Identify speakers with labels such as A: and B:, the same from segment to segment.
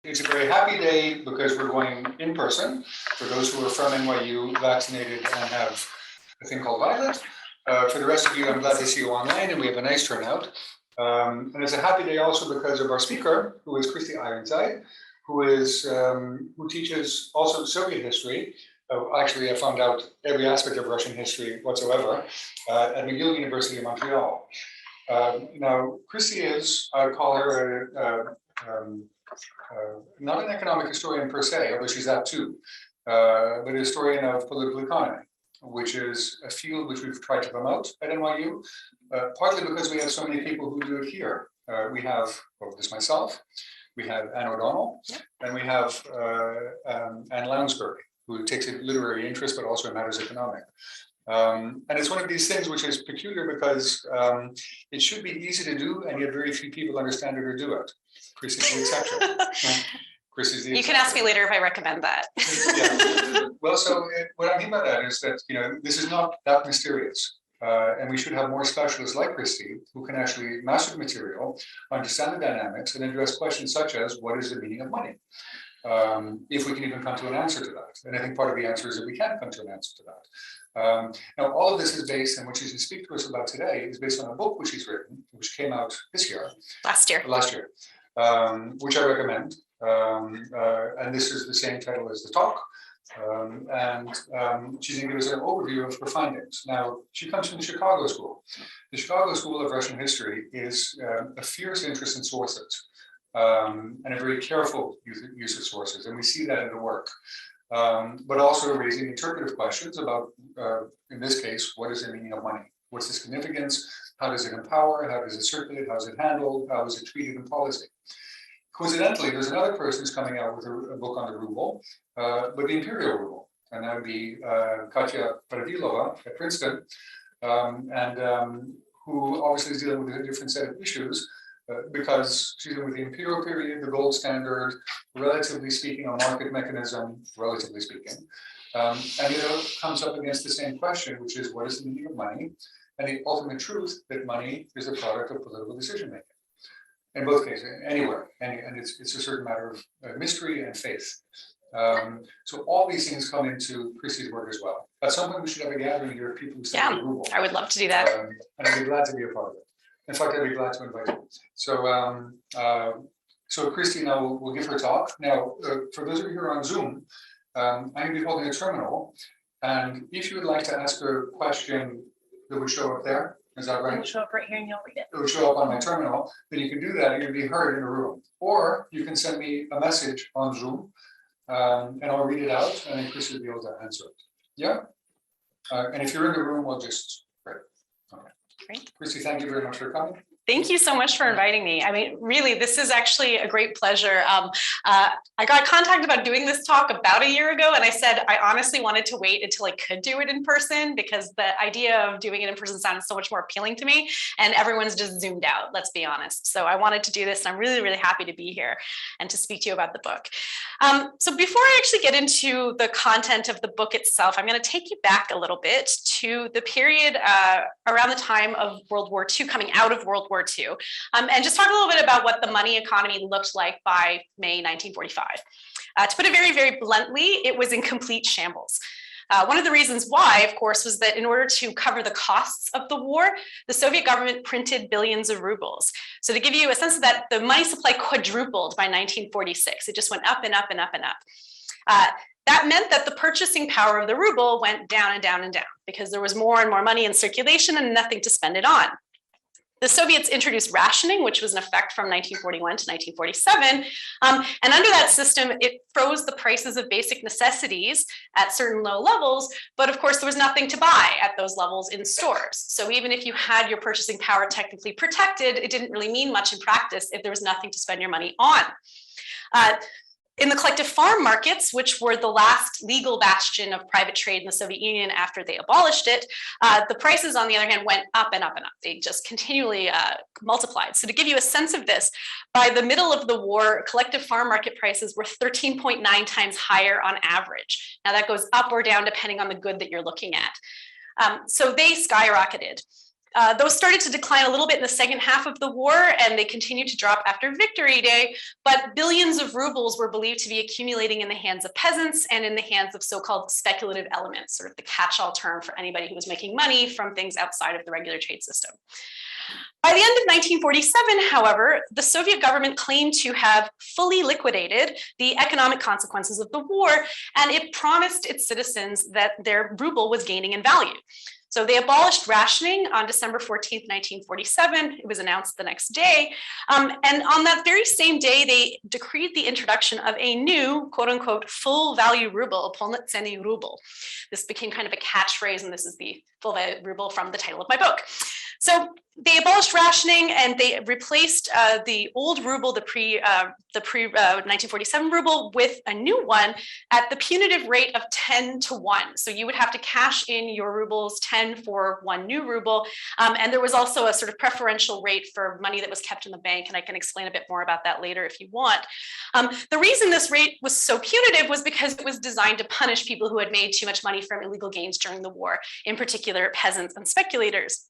A: It's a very happy day because we're going in person. For those who are from NYU, vaccinated and have a thing called Violet. For the rest of you, I'm glad to see you online, and we have a nice turnout. And it's a happy day also because of our speaker, who is Kristy Ironside, who teaches also Soviet history. Actually, I found out every aspect of Russian history whatsoever at McGill University in Montreal. Now, Kristy is, I would call her not an economic historian per se, although she's that too, but a historian of political economy, which is a field which we've tried to promote at NYU, partly because we have so many people who do it here. We have, well, this myself, we have Anne O'Donnell, and we have Anne Lounsbury, who takes a literary interest, but also in matters economic. And it's one of these things which is peculiar because it should be easy to do, and yet very few people understand it or do it. Kristy's the exception. Kristy's the exception.
B: You can ask me later if I recommend that.
A: Yeah. Well, so what I mean by that is that this is not that mysterious, and we should have more specialists like Kristy who can actually master the material, understand the dynamics, and address questions such as what is the meaning of money. If we can even come to an answer to that. And I think part of the answer is that we can come to an answer to that. Now, all of this is based, and what she's going to speak to us about today is based on a book which she's written, which came out this year. Last year, which I recommend. And this is the same title as the talk. She's going to give us an overview of her findings. Now, she comes from the Chicago School. The Chicago School of Russian History is a fierce interest in sources. And a very careful use of sources, and we see that in the work. But also raising interpretive questions about, in this case, what is the meaning of money? What's the significance? How does it empower? How does it circulate? How is it handled? How is it treated in policy? Coincidentally, there's another person who's coming out with a book on the ruble, but the imperial ruble, and that would be Katya Paravilova at Princeton, who obviously is dealing with a different set of issues. Because she's in with the imperial period, the gold standard, relatively speaking, a market mechanism, relatively speaking. And it comes up against the same question, which is what is the meaning of money? And the ultimate truth that money is a product of political decision making. In both cases, anywhere. And it's a certain matter of mystery and faith. So all these things come into Kristy's work as well. At some point, we should have a gathering here of people who study the ruble.
B: I would love to do that.
A: And I'd be glad to be a part of it. In fact, I'd be glad to invite you. So, so Kristy now will give her talk. Now, for those of you who are on Zoom, I'm going to be holding a terminal. And if you would like to ask a question that would show up there, is that right?
B: It will show up right here and you'll read it.
A: It will show up on my terminal. Then you can do that and you'll be heard in a room. Or you can send me a message on Zoom and I'll read it out and then Kristy will be able to answer it. Yeah? And if you're in the room, we'll just, great. Okay.
B: Great.
A: Kristy, thank you very much for coming.
B: Thank you so much for inviting me. I mean, really, this is actually a great pleasure. I got contacted about doing this talk about a year ago, and I said I honestly wanted to wait until I could do it in person because the idea of doing it in person sounded so much more appealing to me, and everyone's just zoomed out, let's be honest. So I wanted to do this, and I'm really, really happy to be here and to speak to you about the book. So before I actually get into the content of the book itself, I'm going to take you back a little bit to the period around the time of World War II, coming out of World War II, and just talk a little bit about what the money economy looked like by May 1945. To put it very, very bluntly, it was in complete shambles. One of the reasons why, of course, was that in order to cover the costs of the war, the Soviet government printed billions of rubles. So to give you a sense of that, the money supply quadrupled by 1946. It just went up and up and up and up. That meant that the purchasing power of the ruble went down and down and down because there was more and more money in circulation and nothing to spend it on. The Soviets introduced rationing, which was in effect from 1941 to 1947. And under that system, it froze the prices of basic necessities at certain low levels. But of course, there was nothing to buy at those levels in stores. So even if you had your purchasing power technically protected, it didn't really mean much in practice if there was nothing to spend your money on. In the collective farm markets, which were the last legal bastion of private trade in the Soviet Union after they abolished it, the prices, on the other hand, went up and up and up. They just continually multiplied. So to give you a sense of this, by the middle of the war, collective farm market prices were 13.9 times higher on average. Now that goes up or down depending on the good that you're looking at. So they skyrocketed. Those started to decline a little bit in the second half of the war, and they continued to drop after Victory Day, but billions of rubles were believed to be accumulating in the hands of peasants and in the hands of so-called speculative elements, sort of the catch-all term for anybody who was making money from things outside of the regular trade system. By the end of 1947, however, the Soviet government claimed to have fully liquidated the economic consequences of the war, and it promised its citizens that their ruble was gaining in value. So they abolished rationing on December 14th, 1947. It was announced the next day. And on that very same day, they decreed the introduction of a new, quote unquote, full value ruble, polnocenny ruble. This became kind of a catchphrase, and this is the full value ruble from the title of my book. So they abolished rationing and they replaced the old ruble, the pre-1947 ruble, with a new one at the punitive rate of 10 to 1. So you would have to cash in your rubles 10 for 1 new ruble. And there was also a sort of preferential rate for money that was kept in the bank. And I can explain a bit more about that later if you want. The reason this rate was so punitive was because it was designed to punish people who had made too much money from illegal gains during the war, in particular peasants and speculators.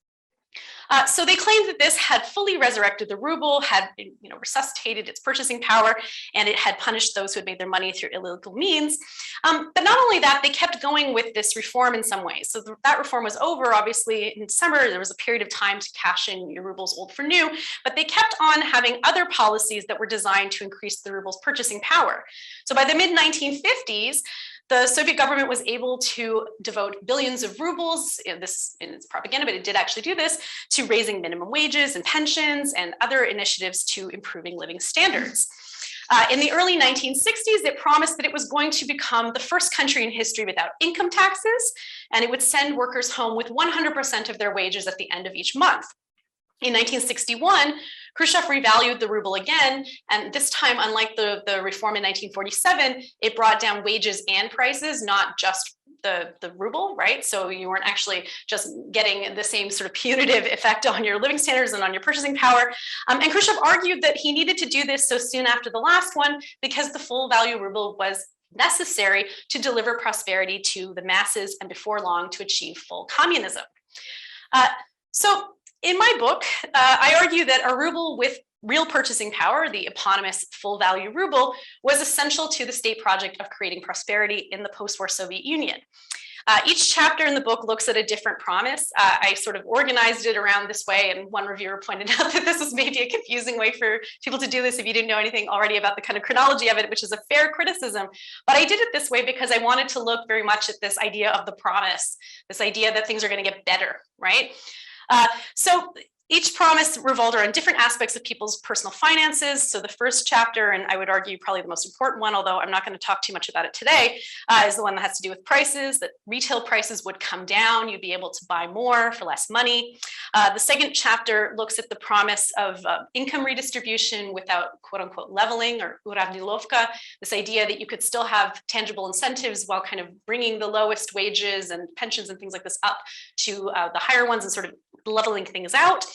B: So they claimed that this had fully resurrected the ruble, had resuscitated its purchasing power, and it had punished those who had made their money through illegal means. But not only that, they kept going with this reform in some ways. So that reform was over, obviously, in December. There was a period of time to cash in your rubles old for new, but they kept on having other policies that were designed to increase the ruble's purchasing power. So by the mid-1950s, the Soviet government was able to devote billions of rubles, this in its propaganda, but it did actually do this, to raising minimum wages and pensions and other initiatives to improving living standards. In the early 1960s, it promised that it was going to become the first country in history without income taxes, and it would send workers home with 100% of their wages at the end of each month. In 1961, Khrushchev revalued the ruble again, and this time, unlike the reform in 1947, it brought down wages and prices, not just the ruble, right? So you weren't actually just getting the same sort of punitive effect on your living standards and on your purchasing power. And Khrushchev argued that he needed to do this so soon after the last one because the full value ruble was necessary to deliver prosperity to the masses and before long to achieve full communism. So in my book, I argue that a ruble with real purchasing power, the eponymous full value ruble, was essential to the state project of creating prosperity in the post-war Soviet Union. Each chapter in the book looks at a different promise. I sort of organized it around this way, and one reviewer pointed out that this was maybe a confusing way for people to do this if you didn't know anything already about the kind of chronology of it, which is a fair criticism. But I did it this way because I wanted to look very much at this idea of the promise, this idea that things are going to get better, right? So each promise revolved around different aspects of people's personal finances. So the first chapter, and I would argue probably the most important one, although I'm not going to talk too much about it today, is the one that has to do with prices, that retail prices would come down. You'd be able to buy more for less money. The second chapter looks at the promise of income redistribution without quote unquote leveling or uravnilovka, this idea that you could still have tangible incentives while kind of bringing the lowest wages and pensions and things like this up to the higher ones and sort of leveling things out.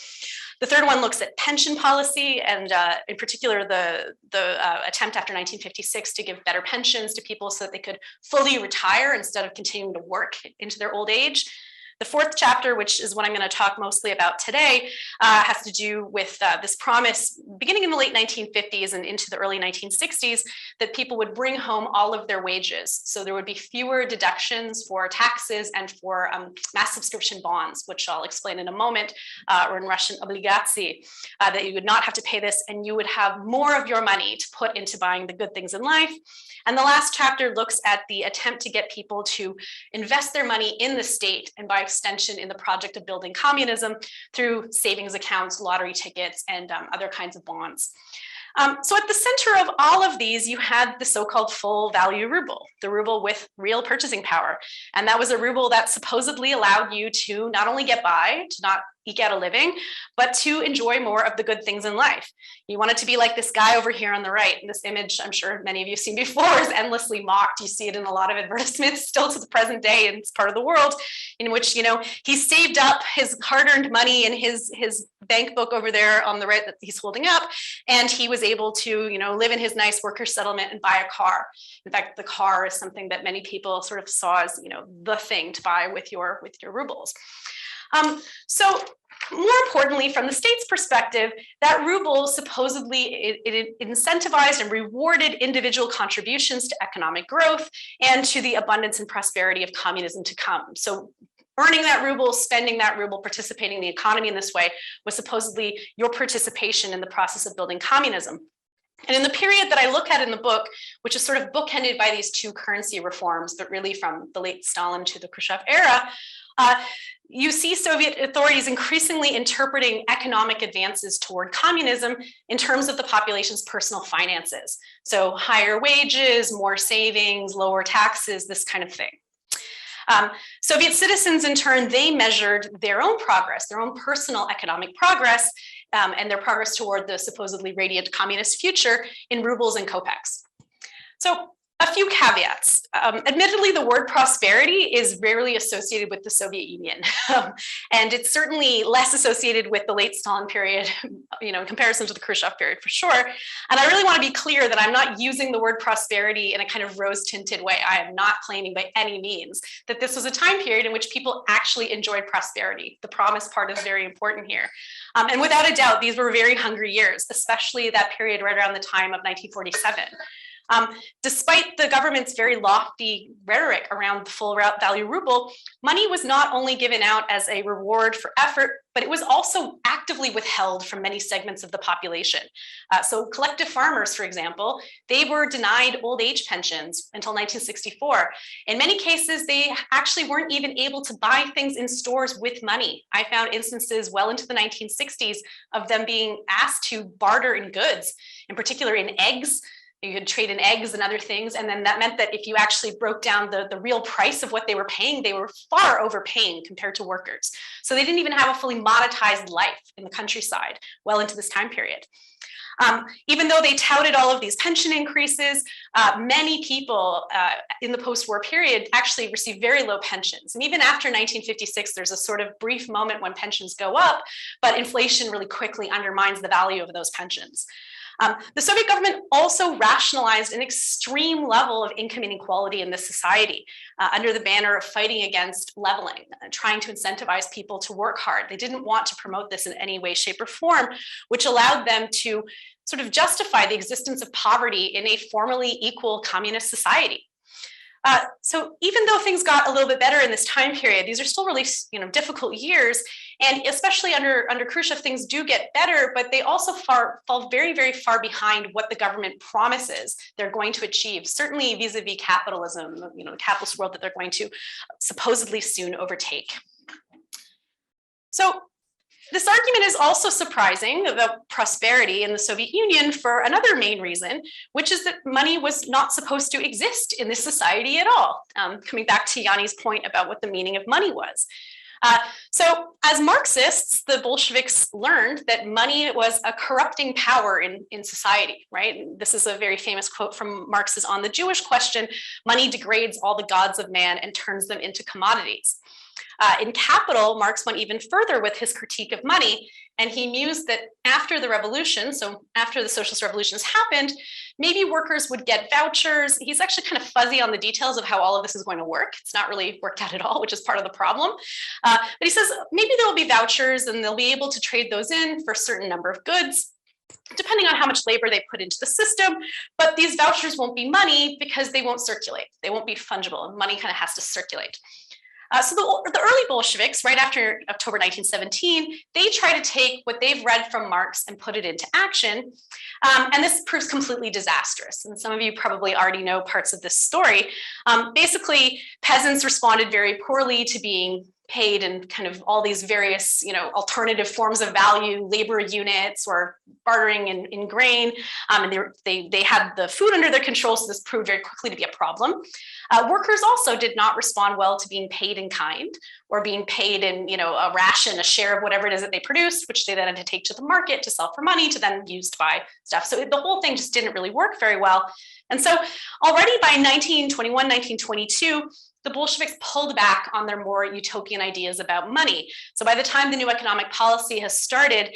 B: The third one looks at pension policy and in particular the attempt after 1956 to give better pensions to people so that they could fully retire instead of continuing to work into their old age. The fourth chapter, which is what I'm going to talk mostly about today, has to do with this promise beginning in the late 1950s and into the early 1960s that people would bring home all of their wages. So there would be fewer deductions for taxes and for mass subscription bonds, which I'll explain in a moment, or in Russian, obligacji, that you would not have to pay this and you would have more of your money to put into buying the good things in life. And the last chapter looks at the attempt to get people to invest their money in the state and by extension in the project of building communism through savings accounts, lottery tickets, and other kinds of bonds. So at the center of all of these, you had the so-called full value ruble, the ruble with real purchasing power. And that was a ruble that supposedly allowed you to not only get by, to not eke out a living, but to enjoy more of the good things in life. You want it to be like this guy over here on the right. This image, I'm sure many of you have seen before, is endlessly mocked. You see it in a lot of advertisements still to the present day in this part of the world, in which, you know, he saved up his hard-earned money in his bank book over there on the right that he's holding up, and he was able to, you know, live in his nice worker settlement and buy a car. In fact, the car is something that many people sort of saw as, you know, the thing to buy with your rubles. So more importantly, from the state's perspective, that ruble supposedly it incentivized and rewarded individual contributions to economic growth and to the abundance and prosperity of communism to come. So earning that ruble, spending that ruble, participating in the economy in this way was supposedly your participation in the process of building communism. And in the period that I look at in the book, which is sort of bookended by these two currency reforms, but really from the late Stalin to the Khrushchev era, you see Soviet authorities increasingly interpreting economic advances toward communism in terms of the population's personal finances. So higher wages, more savings, lower taxes, this kind of thing. Soviet citizens, in turn, they measured their own progress, their own personal economic progress, and their progress toward the supposedly radiant communist future in rubles and kopecks. So a few caveats. Admittedly, the word prosperity is rarely associated with the Soviet Union, and it's certainly less associated with the late Stalin period, in comparison to the Khrushchev period for sure. And I really want to be clear that I'm not using the word prosperity in a kind of rose-tinted way. I am not claiming by any means that this was a time period in which people actually enjoyed prosperity. The promise part is very important here. And without a doubt, these were very hungry years, especially that period right around the time of 1947. Despite the government's very lofty rhetoric around the full-value ruble, money was not only given out as a reward for effort, but it was also actively withheld from many segments of the population. So collective farmers, for example, they were denied old age pensions until 1964. In many cases, they actually weren't even able to buy things in stores with money. I found instances well into the 1960s of them being asked to barter in goods, in particular in eggs. You could trade in eggs and other things. And then that meant that if you actually broke down the real price of what they were paying, they were far overpaying compared to workers. So they didn't even have a fully monetized life in the countryside well into this time period. Even though they touted all of these pension increases, many people in the post-war period actually received very low pensions. And even after 1956, there's a sort of brief moment when pensions go up, but inflation really quickly undermines the value of those pensions. The Soviet government also rationalized an extreme level of income inequality in this society under the banner of fighting against leveling, trying to incentivize people to work hard. They didn't want to promote this in any way, shape, or form, which allowed them to sort of justify the existence of poverty in a formally equal communist society. So even though things got a little bit better in this time period, these are still really difficult years. And especially under Khrushchev, things do get better, but they also fall very, very far behind what the government promises they're going to achieve, certainly vis-a-vis capitalism, the capitalist world that they're going to supposedly soon overtake. So this argument is also surprising about prosperity in the Soviet Union for another main reason, which is that money was not supposed to exist in this society at all. Coming back to Yanni's point about what the meaning of money was. So as Marxists, the Bolsheviks learned that money was a corrupting power in society, right? And this is a very famous quote from Marx's On the Jewish Question: money degrades all the gods of man and turns them into commodities. In Capital, Marx went even further with his critique of money, and he mused that after the revolution, so after the socialist revolutions happened, maybe workers would get vouchers. He's actually kind of fuzzy on the details of how all of this is going to work. It's not really worked out at all, which is part of the problem. But he says maybe there will be vouchers and they'll be able to trade those in for a certain number of goods, depending on how much labor they put into the system. But these vouchers won't be money because they won't circulate. They won't be fungible, and money kind of has to circulate. So the early Bolsheviks, right after October 1917, they try to take what they've read from Marx and put it into action. And this proves completely disastrous. And some of you probably already know parts of this story. Basically, peasants responded very poorly to being paid in kind of all these various, alternative forms of value, labor units, or bartering in grain. And they had the food under their control, so this proved very quickly to be a problem. Workers also did not respond well to being paid in kind, or being paid in, a ration, a share of whatever it is that they produced, which they then had to take to the market to sell for money, to then use to buy stuff. So the whole thing just didn't really work very well. And so already by 1921, 1922, the Bolsheviks pulled back on their more utopian ideas about money. So by the time the new economic policy has started,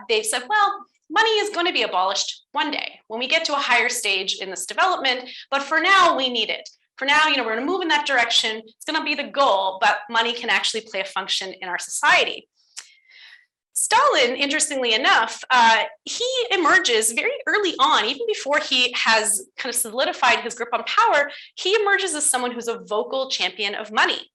B: they've said, well, money is going to be abolished one day when we get to a higher stage in this development, but for now we need it. For now, we're going to move in that direction. It's going to be the goal, but money can actually play a function in our society. Stalin, interestingly enough, he emerges very early on, even before he has kind of solidified his grip on power, he emerges as someone who's a vocal champion of money.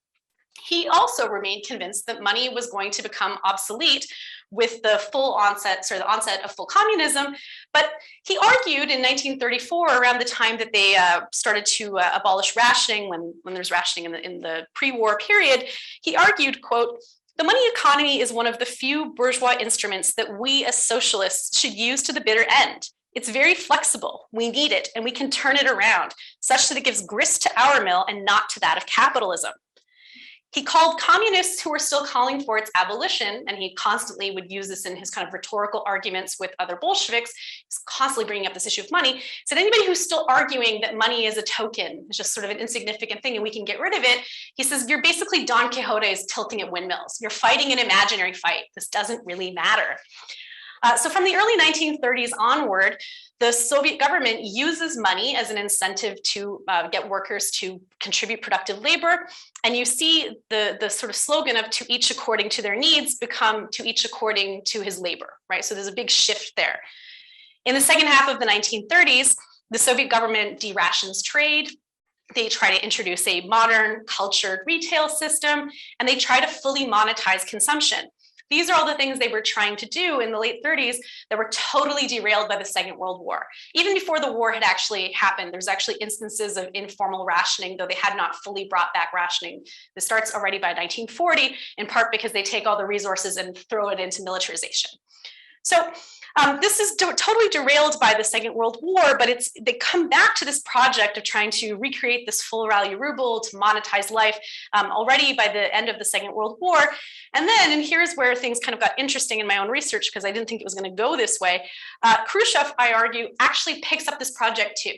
B: He also remained convinced that money was going to become obsolete with the onset of full communism. But he argued in 1934, around the time that they started to abolish rationing, when there's rationing in the pre-war period, he argued, quote, "The money economy is one of the few bourgeois instruments that we as socialists should use to the bitter end. It's very flexible. We need it, and we can turn it around, such that it gives grist to our mill and not to that of capitalism." He called communists who were still calling for its abolition, and he constantly would use this in his kind of rhetorical arguments with other Bolsheviks, he's constantly bringing up this issue of money, said anybody who's still arguing that money is a token, it's just sort of an insignificant thing and we can get rid of it, he says, you're basically Don Quixote's tilting at windmills. You're fighting an imaginary fight. This doesn't really matter. So from the early 1930s onward, the Soviet government uses money as an incentive to get workers to contribute productive labor. And you see the sort of slogan of "to each according to their needs" become "to each according to his labor," right? So there's a big shift there. In the second half of the 1930s, the Soviet government derations trade. They try to introduce a modern, cultured retail system, and they try to fully monetize consumption. These are all the things they were trying to do in the late 30s that were totally derailed by the Second World War. Even before the war had actually happened, there's actually instances of informal rationing, though they had not fully brought back rationing. This starts already by 1940, in part because they take all the resources and throw it into militarization. So this is totally derailed by the Second World War, but they come back to this project of trying to recreate this full-value ruble to monetize life already by the end of the Second World War. And here's where things kind of got interesting in my own research, because I didn't think it was going to go this way. Khrushchev, I argue, actually picks up this project too.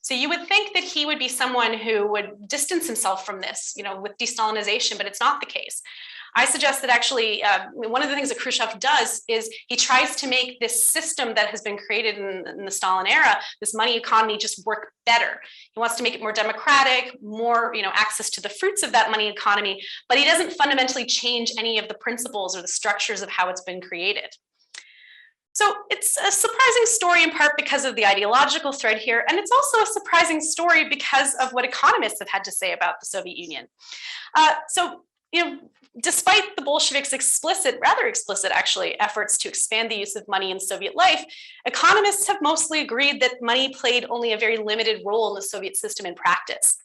B: So you would think that he would be someone who would distance himself from this, with de-Stalinization, but it's not the case. I suggest that actually one of the things that Khrushchev does is he tries to make this system that has been created in the Stalin era, this money economy, just work better. He wants to make it more democratic, more access to the fruits of that money economy, but he doesn't fundamentally change any of the principles or the structures of how it's been created. So it's a surprising story in part because of the ideological thread here, and it's also a surprising story because of what economists have had to say about the Soviet Union. Despite the Bolsheviks' rather explicit actually, efforts to expand the use of money in Soviet life, economists have mostly agreed that money played only a very limited role in the Soviet system in practice.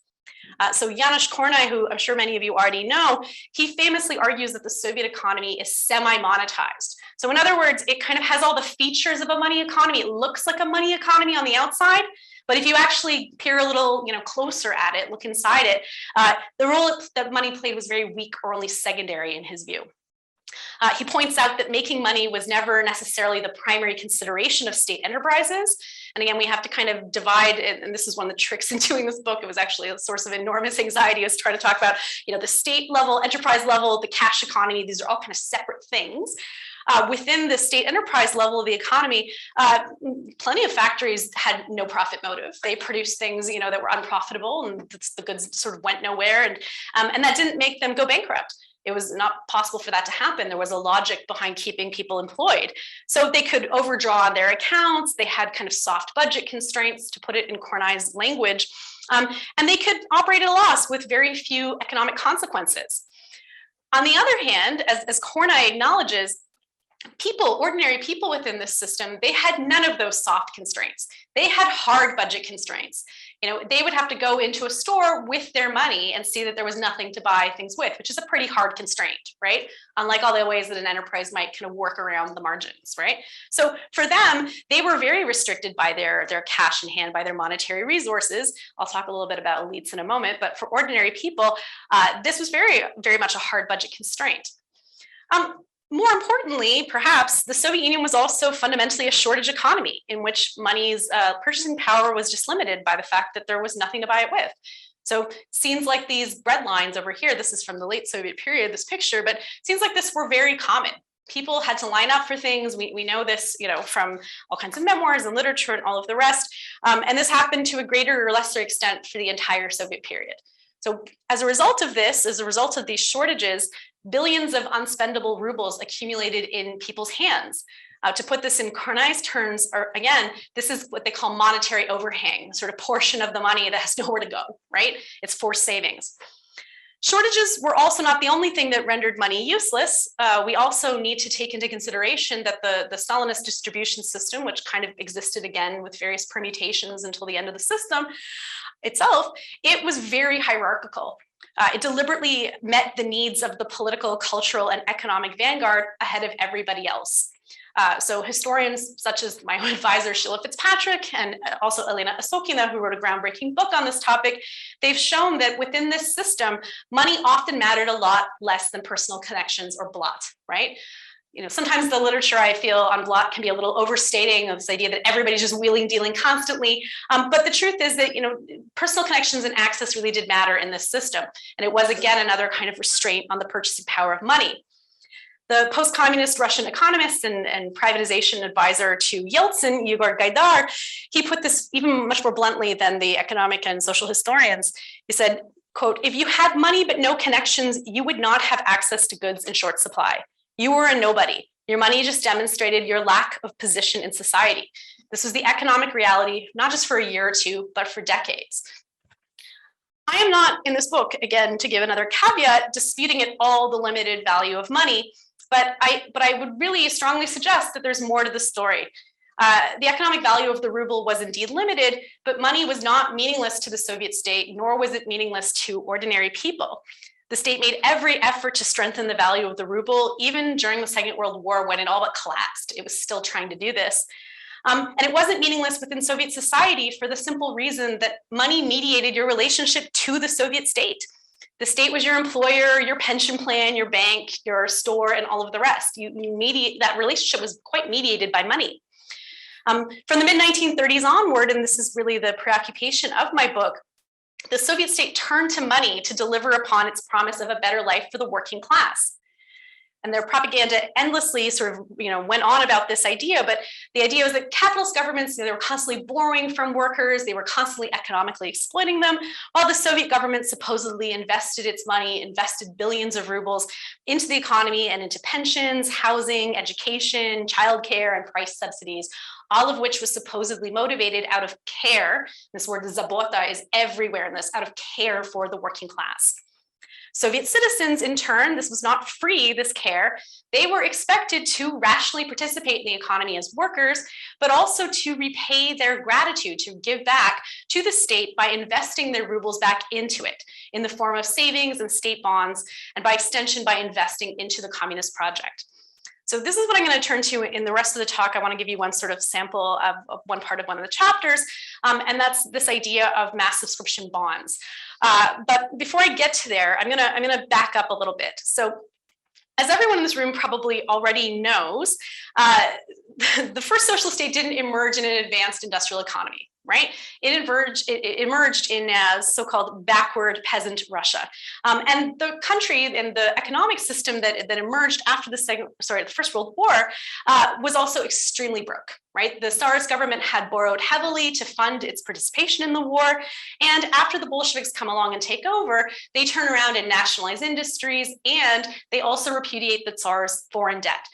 B: So Janusz Kornai, who I'm sure many of you already know, he famously argues that the Soviet economy is semi-monetized. So in other words, it kind of has all the features of a money economy. It looks like a money economy on the outside, but if you actually peer a little closer at it, look inside it, the role that money played was very weak or only secondary in his view. He points out that making money was never necessarily the primary consideration of state enterprises. And again, we have to kind of divide, and this is one of the tricks in doing this book. It was actually a source of enormous anxiety, is trying to talk about the state level, enterprise level, the cash economy. These are all kind of separate things. Within the state enterprise level of the economy, plenty of factories had no profit motive. They produced things, that were unprofitable, and the goods sort of went nowhere, and that didn't make them go bankrupt. It was not possible for that to happen. There was a logic behind keeping people employed. So they could overdraw on their accounts. They had kind of soft budget constraints, to put it in Kornai's language, and they could operate at a loss with very few economic consequences. On the other hand, as Kornai acknowledges, ordinary people within this system, they had none of those soft constraints. They had hard budget constraints. They would have to go into a store with their money and see that there was nothing to buy things with, which is a pretty hard constraint, right? Unlike all the ways that an enterprise might kind of work around the margins, right? So for them, they were very restricted by their cash in hand, by their monetary resources. I'll talk a little bit about elites in a moment, but for ordinary people, this was very, very much a hard budget constraint. More importantly, perhaps, the Soviet Union was also fundamentally a shortage economy in which money's purchasing power was just limited by the fact that there was nothing to buy it with. So scenes like these bread lines over here, this is from the late Soviet period, this picture, but scenes like this were very common. People had to line up for things. We know this, from all kinds of memoirs and literature and all of the rest. And this happened to a greater or lesser extent for the entire Soviet period. So as a result of this, as a result of these shortages, billions of unspendable rubles accumulated in people's hands. To put this in Kornai's terms, again, this is what they call monetary overhang, sort of portion of the money that has nowhere to go, right? It's forced savings. Shortages were also not the only thing that rendered money useless. We also need to take into consideration that the Stalinist distribution system, which kind of existed again with various permutations until the end of the system itself, it was very hierarchical. It deliberately met the needs of the political, cultural, and economic vanguard ahead of everybody else. So historians such as my own advisor, Sheila Fitzpatrick, and also Elena Asokina, who wrote a groundbreaking book on this topic, they've shown that within this system, money often mattered a lot less than personal connections or blot, right? Sometimes the literature I feel on blot can be a little overstating of this idea that everybody's just wheeling, dealing constantly. But the truth is that, personal connections and access really did matter in this system. And it was, again, another kind of restraint on the purchasing power of money. The post-communist Russian economist and privatization advisor to Yeltsin, Yegor Gaidar, he put this even much more bluntly than the economic and social historians. He said, quote, "If you had money but no connections, you would not have access to goods in short supply. You were a nobody. Your money just demonstrated your lack of position in society." This was the economic reality, not just for a year or two, but for decades. I am not in this book, again, to give another caveat, disputing at all the limited value of money, but I would really strongly suggest that there's more to the story. The economic value of the ruble was indeed limited, but money was not meaningless to the Soviet state, nor was it meaningless to ordinary people. The state made every effort to strengthen the value of the ruble, even during the Second World War when it all but collapsed. It was still trying to do this. And it wasn't meaningless within Soviet society for the simple reason that money mediated your relationship to the Soviet state. The state was your employer, your pension plan, your bank, your store, and all of the rest. That relationship was quite mediated by money. From the mid-1930s onward, and this is really the preoccupation of my book, the Soviet state turned to money to deliver upon its promise of a better life for the working class. And their propaganda endlessly sort of, went on about this idea, but the idea was that capitalist governments, they were constantly borrowing from workers, they were constantly economically exploiting them, while the Soviet government supposedly invested its money, invested billions of rubles into the economy and into pensions, housing, education, childcare, and price subsidies, all of which was supposedly motivated out of care. This word zabota is everywhere in this, out of care for the working class. Soviet citizens, in turn, this was not free, this care. They were expected to rationally participate in the economy as workers, but also to repay their gratitude, to give back to the state by investing their rubles back into it in the form of savings and state bonds, and by extension, by investing into the communist project. So this is what I'm going to turn to in the rest of the talk. I want to give you one sort of sample of one part of one of the chapters, and that's this idea of mass subscription bonds. But before I get to there, I'm gonna back up a little bit. So, as everyone in this room probably already knows, the first social state didn't emerge in an advanced industrial economy, right? It emerged in as so-called backward peasant Russia. And the country and the economic system that emerged after the First World War was also extremely broke, right? The Tsarist government had borrowed heavily to fund its participation in the war. And after the Bolsheviks come along and take over, they turn around and nationalize industries, and they also repudiate the Tsar's foreign debt.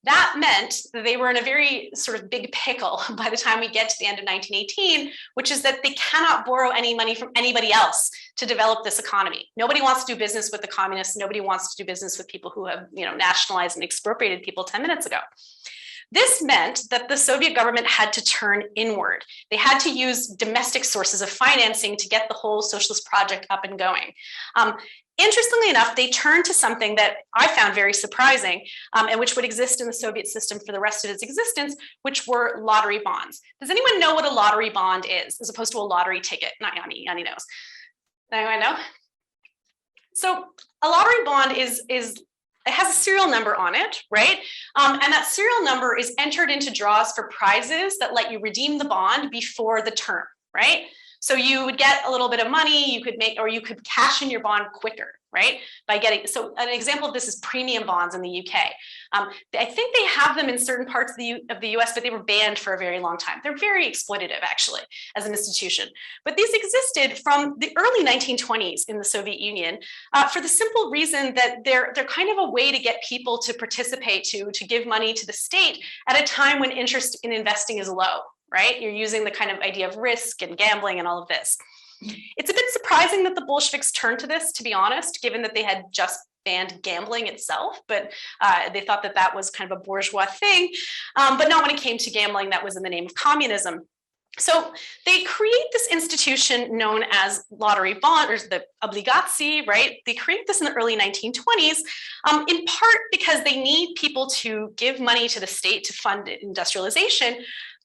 B: That meant that they were in a very sort of big pickle by the time we get to the end of 1918, which is that they cannot borrow any money from anybody else to develop this economy. Nobody wants to do business with the communists. Nobody wants to do business with people who have, nationalized and expropriated people 10 minutes ago. This meant that the Soviet government had to turn inward. They had to use domestic sources of financing to get the whole socialist project up and going. Interestingly enough, they turned to something that I found very surprising, and which would exist in the Soviet system for the rest of its existence, which were lottery bonds. Does anyone know what a lottery bond is, as opposed to a lottery ticket? Not Yanni, Yanni knows. Anyone know? So a lottery bond it has a serial number on it, right? And that serial number is entered into draws for prizes that let you redeem the bond before the term, right? So you would get a little bit of money, you could cash in your bond quicker, right? By getting, so an example of this is premium bonds in the UK. I think they have them in certain parts of the US, but they were banned for a very long time. They're very exploitative, actually, as an institution. But these existed from the early 1920s in the Soviet Union for the simple reason that they're kind of a way to get people to participate, to give money to the state at a time when interest in investing is low, right? You're using the kind of idea of risk and gambling and all of this. It's a bit surprising that the Bolsheviks turned to this, to be honest, given that they had just banned gambling itself, but they thought that that was kind of a bourgeois thing, but not when it came to gambling that was in the name of communism. So they create this institution known as lottery bond, or the obligacji, right? They create this in the early 1920s, in part because they need people to give money to the state to fund industrialization.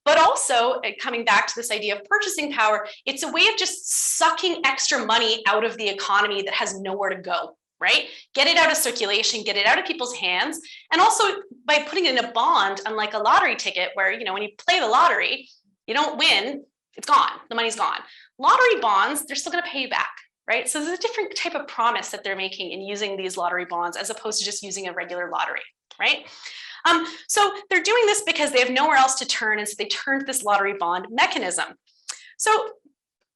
B: But also, coming back to this idea of purchasing power, it's a way of just sucking extra money out of the economy that has nowhere to go, right? Get it out of circulation, get it out of people's hands. And also by putting it in a bond, unlike a lottery ticket where, you know, when you play the lottery, you don't win, it's gone, the money's gone. Lottery bonds, they're still gonna pay you back, right? So there's a different type of promise that they're making in using these lottery bonds as opposed to just using a regular lottery, right? So they're doing this because they have nowhere else to turn, and so they turn to this lottery bond mechanism. So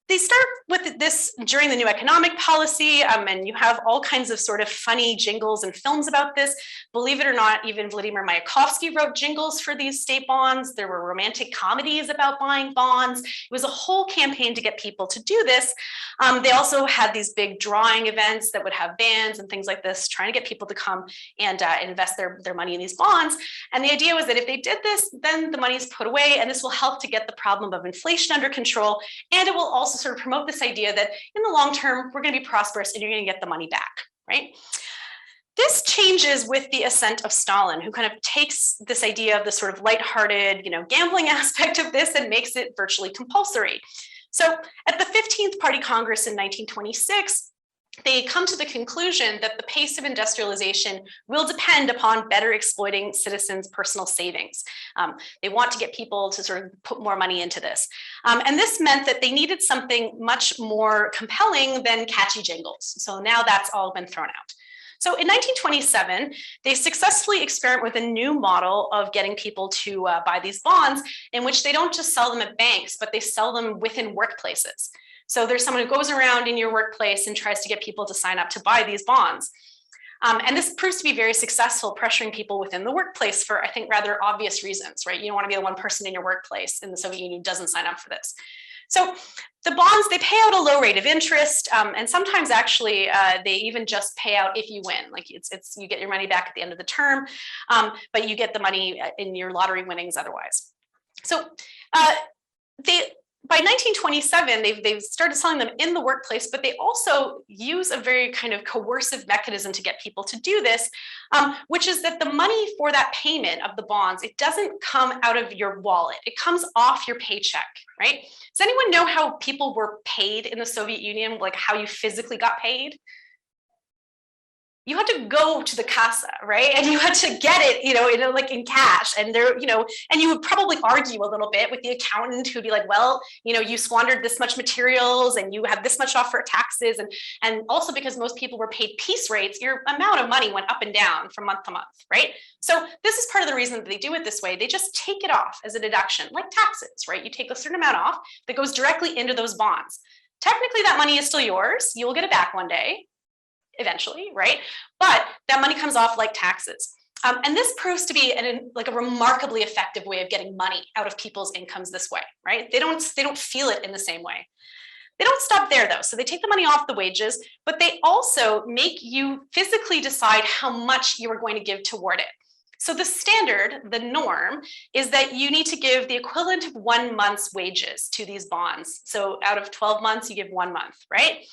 B: they start with this during the new economic policy, and you have all kinds of sort of funny jingles and films about this. Believe it or not, even Vladimir Mayakovsky wrote jingles for these state bonds. There were romantic comedies about buying bonds. It was a whole campaign to get people to do this. They also had these big drawing events that would have bands and things like this, trying to get people to come and invest their money in these bonds. And the idea was that if they did this, then the money is put away, and this will help to get the problem of inflation under control, and it will also sort of promote this idea that in the long term, we're going to be prosperous and you're going to get the money back, right? This changes with the ascent of Stalin, who kind of takes this idea of the sort of lighthearted, you know, gambling aspect of this and makes it virtually compulsory. So at the 15th Party Congress in 1926, they come to the conclusion that the pace of industrialization will depend upon better exploiting citizens' personal savings. They want to get people to sort of put more money into this. And this meant that they needed something much more compelling than catchy jingles. So now that's all been thrown out. So in 1927, they successfully experiment with a new model of getting people to buy these bonds, in which they don't just sell them at banks, but they sell them within workplaces. So there's someone who goes around in your workplace and tries to get people to sign up to buy these bonds. And this proves to be very successful, pressuring people within the workplace for, I think, rather obvious reasons, right? You don't want to be the one person in your workplace in the Soviet Union who doesn't sign up for this. So the bonds, they pay out a low rate of interest, and sometimes actually they even just pay out if you win. Like it's you get your money back at the end of the term, but you get the money in your lottery winnings otherwise. So by 1927, they've started selling them in the workplace, but they also use a very kind of coercive mechanism to get people to do this, which is that the money for that payment of the bonds, it doesn't come out of your wallet. It comes off your paycheck, right? Does anyone know how people were paid in the Soviet Union, like how you physically got paid? You had to go to the casa, right? And you had to get it, you know, like in cash. And there, you know, and you would probably argue a little bit with the accountant who'd be like, well, you know, you squandered this much materials and you have this much off for taxes. And also because most people were paid piece rates, your amount of money went up and down from month to month, right? So this is part of the reason that they do it this way. They just take it off as a deduction, like taxes, right? You take a certain amount off that goes directly into those bonds. Technically, that money is still yours. You will get it back one day, eventually, right? But that money comes off like taxes. And this proves to be like a remarkably effective way of getting money out of people's incomes this way, right? They don't feel it in the same way. They don't stop there though. So they take the money off the wages, but they also make you physically decide how much you are going to give toward it. So the standard, the norm, is that you need to give the equivalent of 1 month's wages to these bonds. So out of 12 months, you give 1 month, right?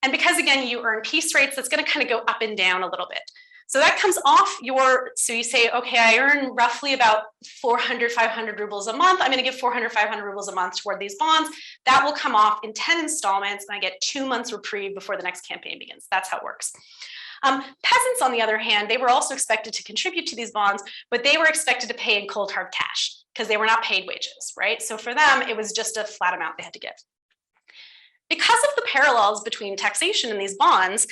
B: And because, again, you earn piece rates, that's going to kind of go up and down a little bit. So that comes off so you say, okay, I earn roughly about 400, 500 rubles a month. I'm going to give 400, 500 rubles a month toward these bonds. That will come off in 10 installments, and I get 2 months reprieve before the next campaign begins. That's how it works. Peasants, on the other hand, they were also expected to contribute to these bonds, but they were expected to pay in cold hard cash because they were not paid wages, right? So for them, it was just a flat amount they had to give. because of the parallels between taxation and these bonds,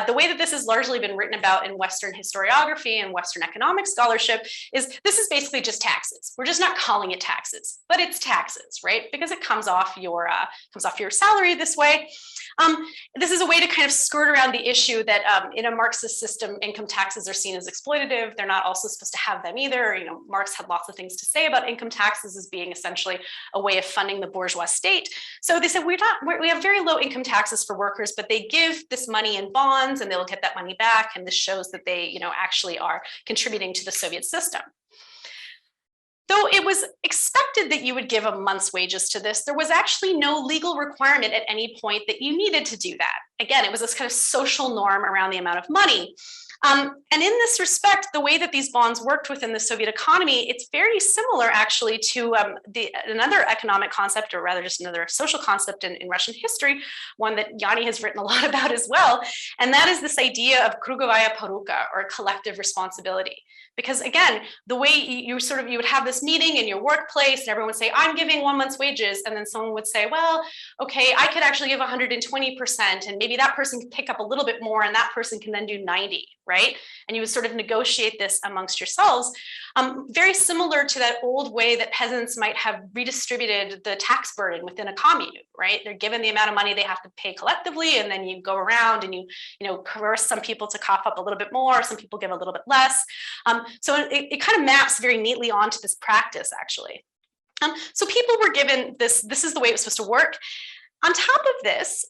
B: the way that this has largely been written about in Western historiography and Western economic scholarship is this is basically just taxes. We're just not calling it taxes, but it's taxes, right? Because it comes off your salary this way. This is a way to kind of skirt around the issue that in a Marxist system, income taxes are seen as exploitative. They're not also supposed to have them either. You know, Marx had lots of things to say about income taxes as being essentially a way of funding the bourgeois state. So they said we have very low income taxes for workers, but they give this money in bonds and they'll get that money back. And this shows that they, you know, actually are contributing to the Soviet system. Though it was expected that you would give a month's wages to this, there was actually no legal requirement at any point that you needed to do that. Again, it was this kind of social norm around the amount of money. And in this respect, the way that these bonds worked within the Soviet economy, it's very similar actually to another economic concept, or rather just another social concept in Russian history, one that Yanni has written a lot about as well. And that is this idea of krugovaya poruka, or collective responsibility. Because again, the way you would have this meeting in your workplace and everyone would say, I'm giving 1 month's wages. And then someone would say, well, okay, I could actually give 120%. And maybe that person can pick up a little bit more and that person can then do 90, right? And you would sort of negotiate this amongst yourselves. Very similar to that old way that peasants might have redistributed the tax burden within a commune, right? They're given the amount of money they have to pay collectively, and then you go around and you coerce some people to cough up a little bit more, some people give a little bit less. So it kind of maps very neatly onto this practice, actually. So people were given this is the way it was supposed to work. On top of this,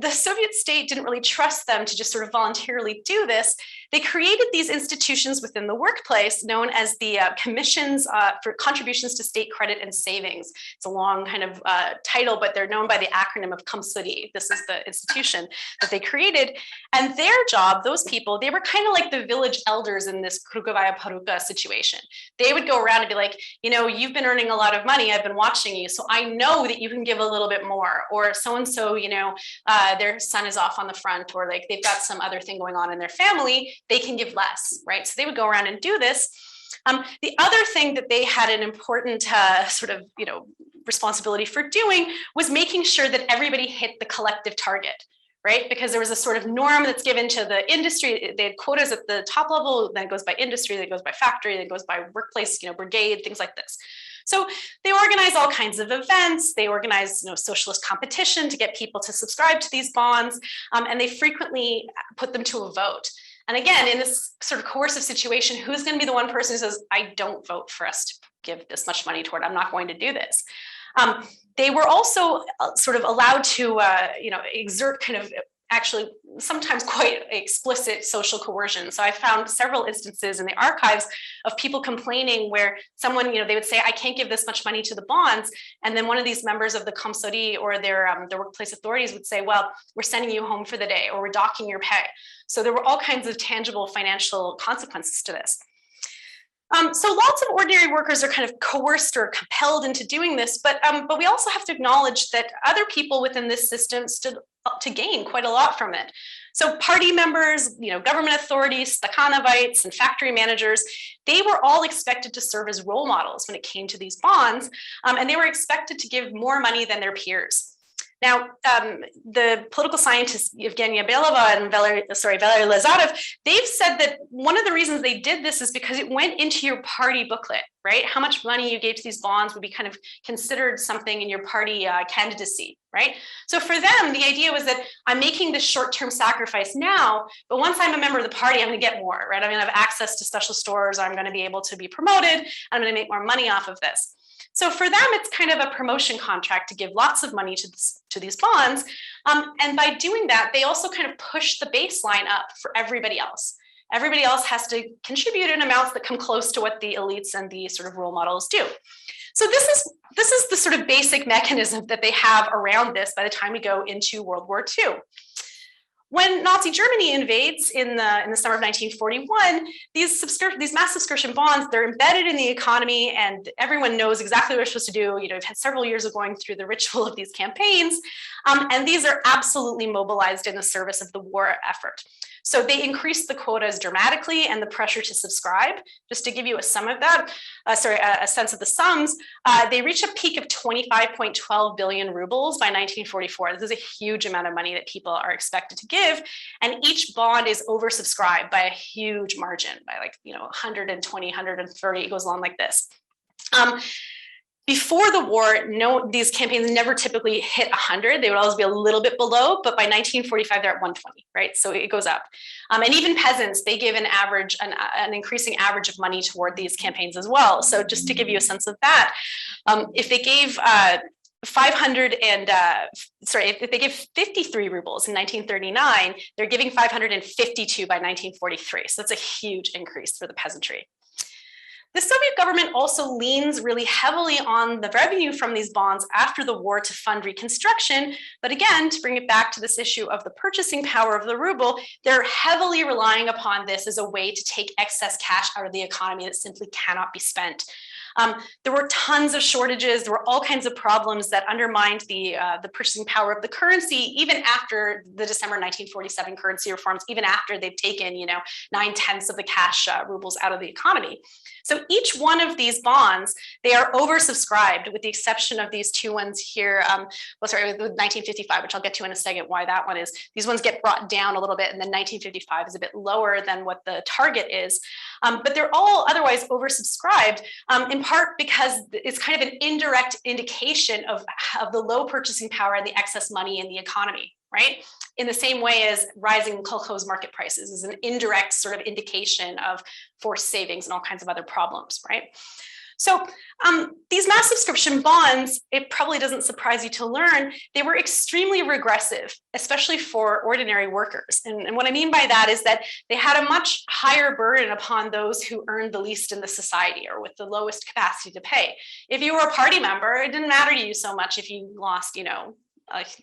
B: the Soviet state didn't really trust them to just sort of voluntarily do this. They created these institutions within the workplace known as the commissions for contributions to state credit and savings. It's a long kind of title, but they're known by the acronym of Komsody. This is the institution that they created. And their job, those people, they were kind of like the village elders in this krugovaya poruka situation. They would go around and be like, you know, you've been earning a lot of money. I've been watching you. So I know that you can give a little bit more. Or so-and-so, you know, their son is off on the front, or like they've got some other thing going on in their family, they can give less, right? So they would go around and do this. The other thing that they had an important responsibility for doing was making sure that everybody hit the collective target, right? Because there was a sort of norm that's given to the industry. They had quotas at the top level, then it goes by industry, then it goes by factory, then it goes by workplace, brigade, things like this. So they organize all kinds of events. They organize, socialist competition to get people to subscribe to these bonds, and they frequently put them to a vote. And again, in this sort of coercive situation, who's going to be the one person who says, I don't vote for us to give this much money toward, I'm not going to do this. They were also sort of allowed to, exert kind of actually sometimes quite explicit social coercion. So I found several instances in the archives of people complaining where someone, they would say, I can't give this much money to the bonds. And then one of these members of the Komsody or their workplace authorities would say, well, we're sending you home for the day, or we're docking your pay. So there were all kinds of tangible financial consequences to this. So lots of ordinary workers are kind of coerced or compelled into doing this, but we also have to acknowledge that other people within this system stood up to gain quite a lot from it. So party members, government authorities, Stakhanovites, and factory managers, they were all expected to serve as role models when it came to these bonds, and they were expected to give more money than their peers. Now, the political scientists Evgenia Belova and Valery Lazarov, they've said that one of the reasons they did this is because it went into your party booklet, right? How much money you gave to these bonds would be kind of considered something in your party candidacy, right? So for them, the idea was that I'm making this short-term sacrifice now, but once I'm a member of the party, I'm going to get more, right? I'm going to have access to special stores, I'm going to be able to be promoted, I'm going to make more money off of this. So for them, it's kind of a promotion contract to give lots of money to these bonds. And by doing that, they also kind of push the baseline up for everybody else. Everybody else has to contribute in amounts that come close to what the elites and the sort of role models do. So this is the sort of basic mechanism that they have around this by the time we go into World War II. When Nazi Germany invades in the summer of 1941, these mass subscription bonds, they're embedded in the economy, and everyone knows exactly what they're supposed to do. You know, we've had several years of going through the ritual of these campaigns, and these are absolutely mobilized in the service of the war effort. So they increased the quotas dramatically and the pressure to subscribe. Just to give you a sum of that, a sense of the sums, they reached a peak of 25.12 billion rubles by 1944. This is a huge amount of money that people are expected to give, and each bond is oversubscribed by a huge margin, by 120, 130. It goes along like this. Before the war, these campaigns never typically hit 100. They would always be a little bit below, but by 1945, they're at 120, right? So it goes up. And even peasants, they give an average, an increasing average of money toward these campaigns as well. So just to give you a sense of that, if they gave if they give 53 rubles in 1939, they're giving 552 by 1943. So that's a huge increase for the peasantry. The Soviet government also leans really heavily on the revenue from these bonds after the war to fund reconstruction. But again, to bring it back to this issue of the purchasing power of the ruble, they're heavily relying upon this as a way to take excess cash out of the economy that simply cannot be spent. There were tons of shortages. There were all kinds of problems that undermined the purchasing power of the currency, even after the December 1947 currency reforms, even after they've taken 9/10 of the cash rubles out of the economy. So each one of these bonds, they are oversubscribed, with the exception of these two ones here. With 1955, which I'll get to in a second, why that one is. These ones get brought down a little bit, and then 1955 is a bit lower than what the target is. But they're all otherwise oversubscribed, in part because it's kind of an indirect indication of the low purchasing power and the excess money in the economy, right? In the same way as rising kolkhoz market prices is an indirect sort of indication of forced savings and all kinds of other problems, right? So these mass subscription bonds, it probably doesn't surprise you to learn, they were extremely regressive, especially for ordinary workers. And what I mean by that is that they had a much higher burden upon those who earned the least in the society or with the lowest capacity to pay. If you were a party member, it didn't matter to you so much if you lost,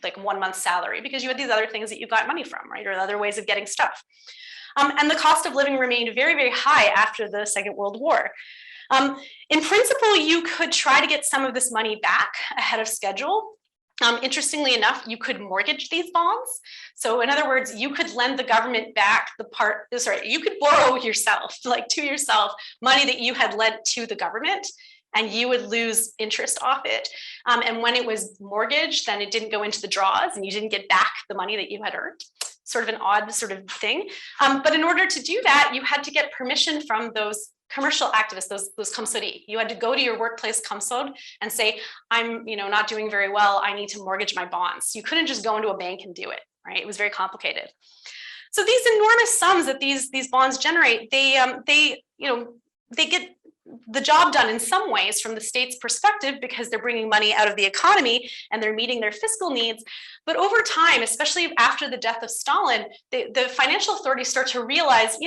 B: like 1 month's salary, because you had these other things that you got money from, right? Or other ways of getting stuff. And the cost of living remained very, very high after the Second World War. In principle, you could try to get some of this money back ahead of schedule. Interestingly enough, you could mortgage these bonds. So in other words, you could lend the government back you could borrow yourself, to yourself, money that you had lent to the government, and you would lose interest off it. And when it was mortgaged, then it didn't go into the draws and you didn't get back the money that you had earned. Sort of an odd sort of thing. But in order to do that, you had to get permission from those commercial activists, those komsori. You had to go to your workplace komsod and say, I'm not doing very well, I need to mortgage my bonds. You couldn't just go into a bank and do it, right? It was very complicated. So these enormous sums that these bonds generate, they get the job done in some ways from the state's perspective because they're bringing money out of the economy and they're meeting their fiscal needs. But over time, especially after the death of Stalin, the financial authorities start to realize,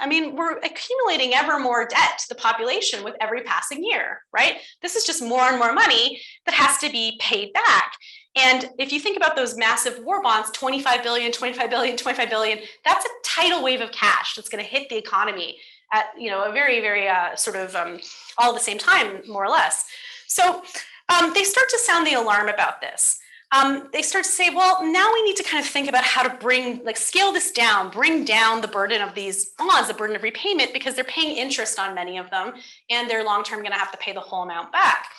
B: we're accumulating ever more debt to the population with every passing year, right? This is just more and more money that has to be paid back. And if you think about those massive war bonds, 25 billion, 25 billion, 25 billion, that's a tidal wave of cash that's going to hit the economy at a very, very all at the same time, more or less. So they start to sound the alarm about this. They start to say, well, now we need to kind of think about how to scale this down, bring down the burden of these bonds, the burden of repayment, because they're paying interest on many of them, and they're long-term going to have to pay the whole amount back.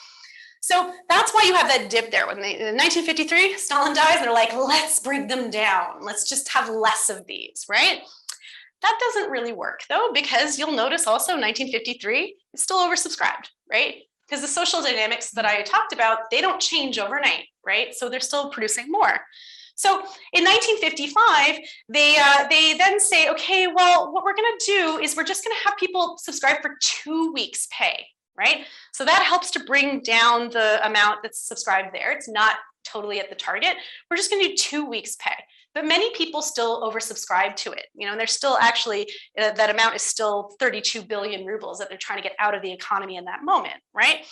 B: So that's why you have that dip there. When in 1953, Stalin dies, and they're like, let's bring them down. Let's just have less of these, right? That doesn't really work, though, because you'll notice also 1953 is still oversubscribed, right? Because the social dynamics that I talked about, they don't change overnight, right? So they're still producing more. So in 1955, they then say, okay, well, what we're going to do is we're just going to have people subscribe for 2 weeks' pay, right? So that helps to bring down the amount that's subscribed there. It's not totally at the target. We're just going to do 2 weeks' pay. But many people still oversubscribe to it. And there's still actually, that amount is still 32 billion rubles that they're trying to get out of the economy in that moment, right?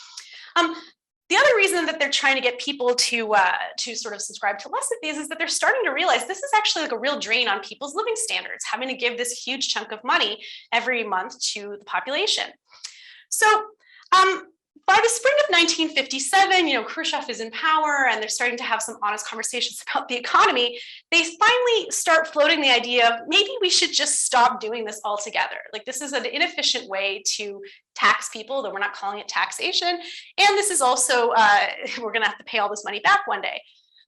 B: The other reason that they're trying to get people to sort of subscribe to less of these is that they're starting to realize this is actually like a real drain on people's living standards, having to give this huge chunk of money every month to the population. So by the spring of 1957, Khrushchev is in power and they're starting to have some honest conversations about the economy. They finally start floating the idea of maybe we should just stop doing this altogether. Like, this is an inefficient way to tax people, though we're not calling it taxation. And this is also, we're going to have to pay all this money back one day.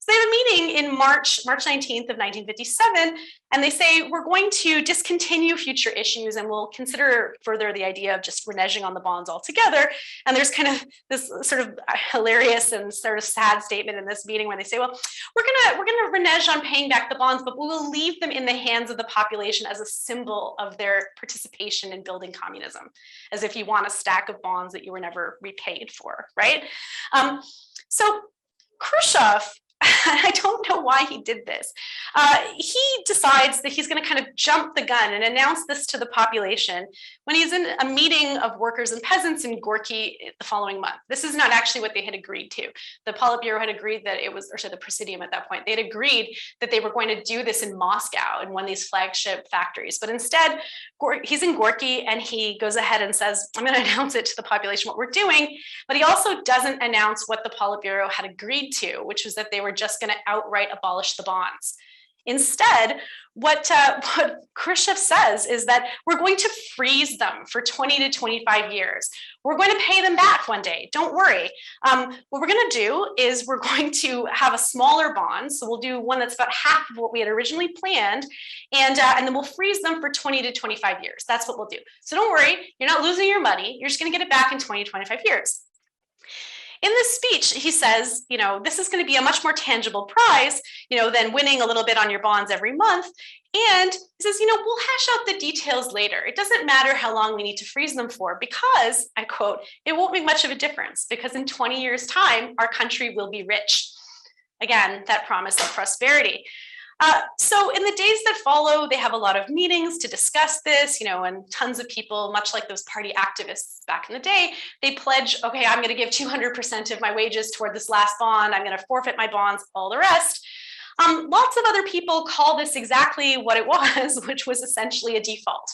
B: So they have a meeting in March 19th of 1957, and they say, we're going to discontinue future issues and we'll consider further the idea of just reneging on the bonds altogether. And there's kind of this sort of hilarious and sort of sad statement in this meeting where they say, well, we're gonna renege on paying back the bonds, but we will leave them in the hands of the population as a symbol of their participation in building communism, as if you want a stack of bonds that you were never repaid for, right? So Khrushchev, I don't know why he did this. He decides that he's going to kind of jump the gun and announce this to the population when he's in a meeting of workers and peasants in Gorky the following month. This is not actually what they had agreed to. The Politburo had agreed that it was, or sorry, the Presidium at that point, they had agreed that they were going to do this in Moscow in one of these flagship factories. But instead, he's in Gorky and he goes ahead and says, I'm going to announce it to the population what we're doing. But he also doesn't announce what the Politburo had agreed to, which was that they were just going to outright abolish the bonds. Instead, what Khrushchev says is that we're going to freeze them for 20 to 25 years. We're going to pay them back one day. Don't worry. What we're going to do is we're going to have a smaller bond. So we'll do one that's about half of what we had originally planned. And then we'll freeze them for 20 to 25 years. That's what we'll do. So don't worry. You're not losing your money. You're just going to get it back in 20, 25 years. In this speech, he says, this is going to be a much more tangible prize, than winning a little bit on your bonds every month. And he says, we'll hash out the details later. It doesn't matter how long we need to freeze them for because, I quote, it won't make much of a difference because in 20 years' time, our country will be rich. Again, that promise of prosperity. So in the days that follow, they have a lot of meetings to discuss this, and tons of people, much like those party activists back in the day, they pledge, okay, I'm going to give 200% of my wages toward this last bond. I'm going to forfeit my bonds, all the rest. Lots of other people call this exactly what it was, which was essentially a default.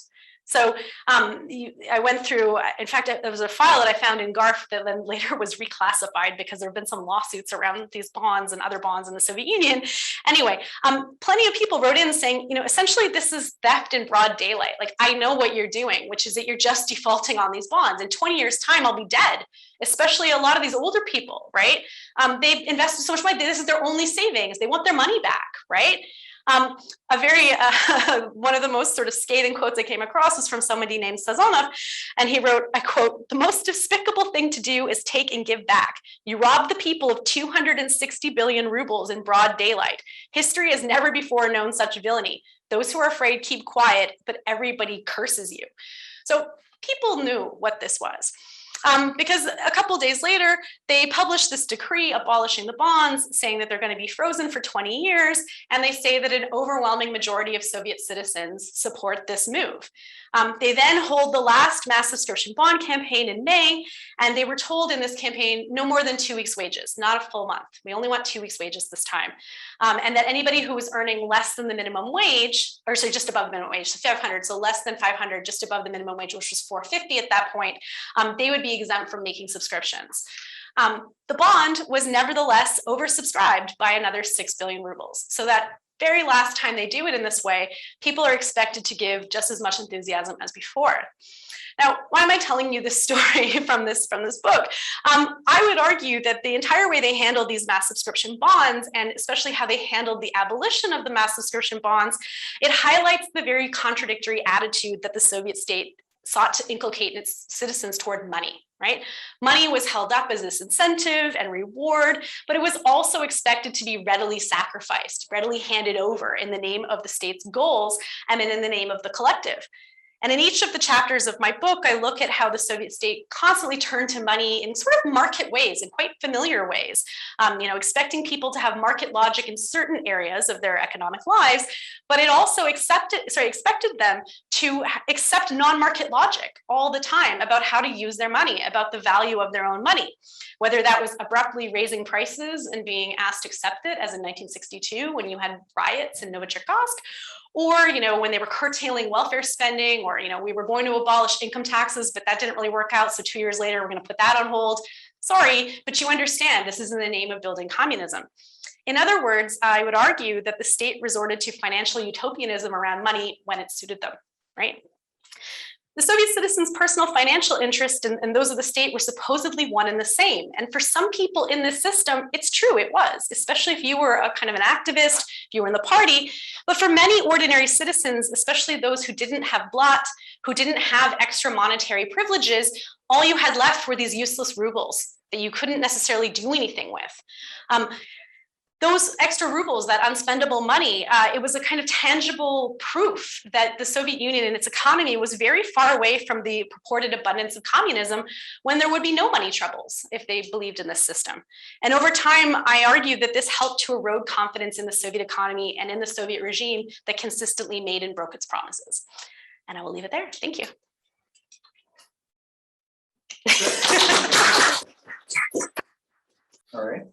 B: So I went through, in fact, there was a file that I found in GARF that then later was reclassified because there have been some lawsuits around these bonds and other bonds in the Soviet Union. Anyway, plenty of people wrote in saying, essentially this is theft in broad daylight. Like, I know what you're doing, which is that you're just defaulting on these bonds. In 20 years' time, I'll be dead, especially a lot of these older people, right? They've invested so much money. This is their only savings. They want their money back, right? One of the most sort of scathing quotes I came across was from somebody named Sazonov, and he wrote, I quote, "The most despicable thing to do is take and give back. You rob the people of 260 billion rubles in broad daylight. History has never before known such villainy. Those who are afraid keep quiet, but everybody curses you." So people knew what this was. Because a couple of days later, they published this decree abolishing the bonds, saying that they're going to be frozen for 20 years. And they say that an overwhelming majority of Soviet citizens support this move. They then hold the last mass subscription bond campaign in May. And they were told in this campaign, no more than 2 weeks' wages, not a full month. We only want 2 weeks' wages this time. And that anybody who was earning less than the minimum wage, or sorry, just above the minimum wage, so 500, so less than 500, just above the minimum wage, which was 450 at that point, they would be exempt from making subscriptions. The bond was nevertheless oversubscribed by another 6 billion rubles. So that very last time they do it in this way, people are expected to give just as much enthusiasm as before. Now, why am I telling you this story from this book? I would argue that the entire way they handled these mass subscription bonds, and especially how they handled the abolition of the mass subscription bonds, it highlights the very contradictory attitude that the Soviet state sought to inculcate in its citizens toward money, right? Money was held up as this incentive and reward, but it was also expected to be readily sacrificed, readily handed over in the name of the state's goals and in the name of the collective. And in each of the chapters of my book, I look at how the Soviet state constantly turned to money in sort of market ways, in quite familiar ways, expecting people to have market logic in certain areas of their economic lives, but it also expected them to accept non-market logic all the time about how to use their money, about the value of their own money, whether that was abruptly raising prices and being asked to accept it, as in 1962 when you had riots in Novocherkassk, or when they were curtailing welfare spending, or we were going to abolish income taxes, but that didn't really work out, so 2 years later we're going to put that on hold. Sorry, but you understand this is in the name of building communism. In other words, I would argue that the state resorted to financial utopianism around money when it suited them, right? The Soviet citizens' personal financial interest and those of the state were supposedly one and the same. And for some people in this system, it's true, it was, especially if you were a kind of an activist, if you were in the party. But for many ordinary citizens, especially those who didn't have blat, who didn't have extra monetary privileges, all you had left were these useless rubles that you couldn't necessarily do anything with. Those extra rubles, that unspendable money, it was a kind of tangible proof that the Soviet Union and its economy was very far away from the purported abundance of communism, when there would be no money troubles if they believed in this system. And over time, I argue that this helped to erode confidence in the Soviet economy and in the Soviet regime that consistently made and broke its promises. And I will leave it there. Thank you.
A: All right.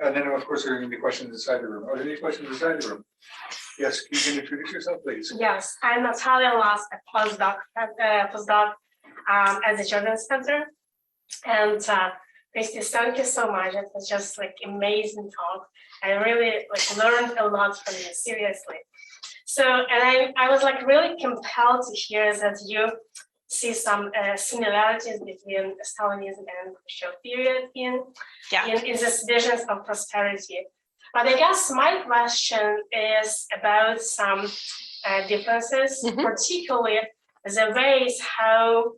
A: And then, of course, there are going to be questions inside the room. Are there any questions inside the room? Yes, you can introduce yourself, please.
C: Yes, I'm Natalia Last, a postdoc at the Jordan Center. And Kristy, thank you so much. It was just like amazing talk. I really learned a lot from you, seriously. So, and I was really compelled to hear that you see some similarities between Stalinism and Khrushchev period in this visions of prosperity. But I guess my question is about some differences, particularly the ways how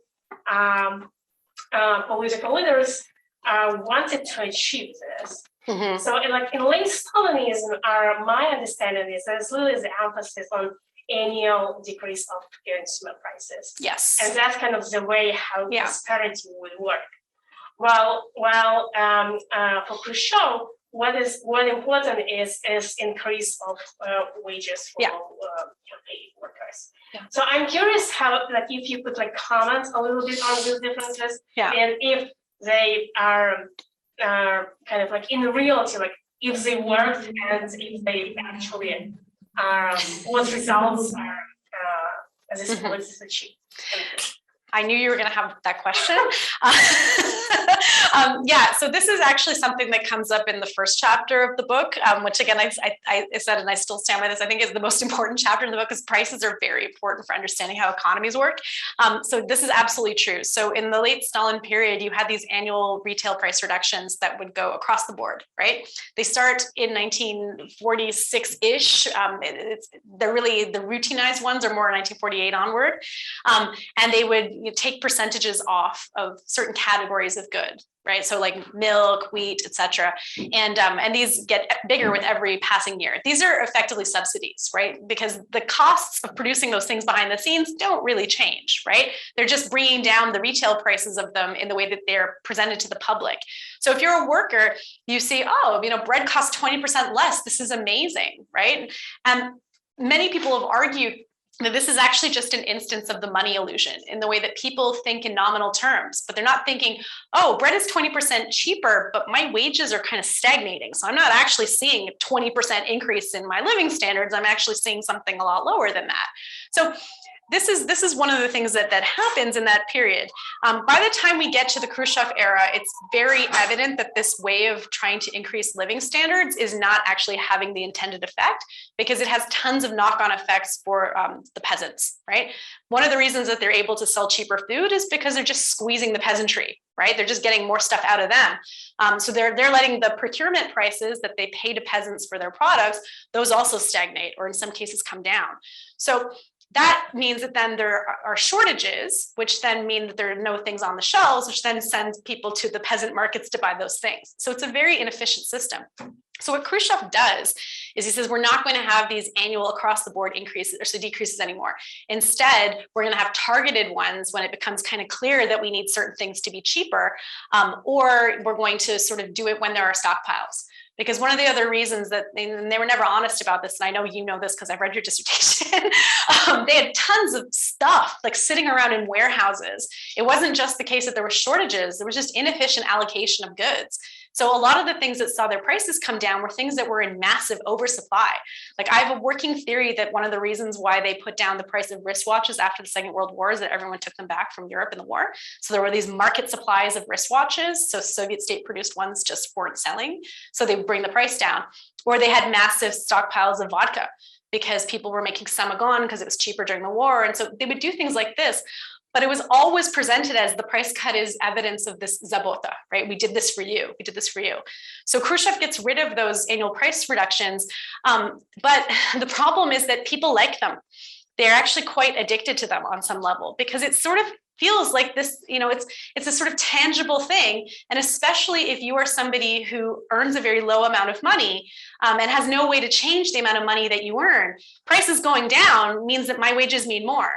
C: political leaders wanted to achieve this. So in late Stalinism, my understanding is there's really the emphasis on annual decrease of consumer prices.
B: Yes.
C: And that's kind of the way how prosperity would work. While for Khrushchev, what important is increase of wages for paid workers. So I'm curious how, if you could comment a little bit on these differences, and if they are kind of in reality, if they work and if they actually what results are this policy achieved.
B: I knew you were going to have that question. So this is actually something that comes up in the first chapter of the book, which again, I said, and I still stand by this, I think is the most important chapter in the book, because prices are very important for understanding how economies work. So this is absolutely true. So in the late Stalin period, you had these annual retail price reductions that would go across the board, right? They start in 1946-ish. They're really, the routinized ones are more 1948 onward. And they would take percentages off of certain categories of good, right? So like milk, wheat, etc. And these get bigger with every passing year. These are effectively subsidies, right? Because the costs of producing those things behind the scenes don't really change, right? They're just bringing down the retail prices of them in the way that they're presented to the public. So if you're a worker, you see, bread costs 20% less. This is amazing, right? And many people have argued that this is actually just an instance of the money illusion, in the way that people think in nominal terms, but they're not thinking, oh, bread is 20% cheaper, but my wages are kind of stagnating. So I'm not actually seeing a 20% increase in my living standards. I'm actually seeing something a lot lower than that. So this is one of the things that happens in that period. By the time we get to the Khrushchev era, it's very evident that this way of trying to increase living standards is not actually having the intended effect, because it has tons of knock-on effects for the peasants, right? One of the reasons that they're able to sell cheaper food is because they're just squeezing the peasantry, right? They're just getting more stuff out of them. So they're letting the procurement prices that they pay to peasants for their products, those also stagnate, or in some cases come down. So that means that then there are shortages, which then mean that there are no things on the shelves, which then sends people to the peasant markets to buy those things. So it's a very inefficient system. So what Khrushchev does is he says, we're not going to have these annual across the board increases or so decreases anymore. Instead, we're going to have targeted ones when it becomes kind of clear that we need certain things to be cheaper, or we're going to sort of do it when there are stockpiles. Because one of the other reasons that they were never honest about this, and I know you know this because I've read your dissertation, they had tons of stuff like sitting around in warehouses. It wasn't just the case that there were shortages, there was just inefficient allocation of goods. So a lot of the things that saw their prices come down were things that were in massive oversupply. Like I have a working theory that one of the reasons why they put down the price of wristwatches after the Second World War is that everyone took them back from Europe in the war. So there were these market supplies of wristwatches. So Soviet state produced ones just weren't selling. So they would bring the price down. Or they had massive stockpiles of vodka because people were making samagon because it was cheaper during the war. And so they would do things like this. But it was always presented as the price cut is evidence of this zabota, right? We did this for you. We did this for you. So Khrushchev gets rid of those annual price reductions. But the problem is that people like them. They're actually quite addicted to them on some level because it sort of feels like this, you know, it's a sort of tangible thing. And especially if you are somebody who earns a very low amount of money and has no way to change the amount of money that you earn, prices going down means that my wages mean more.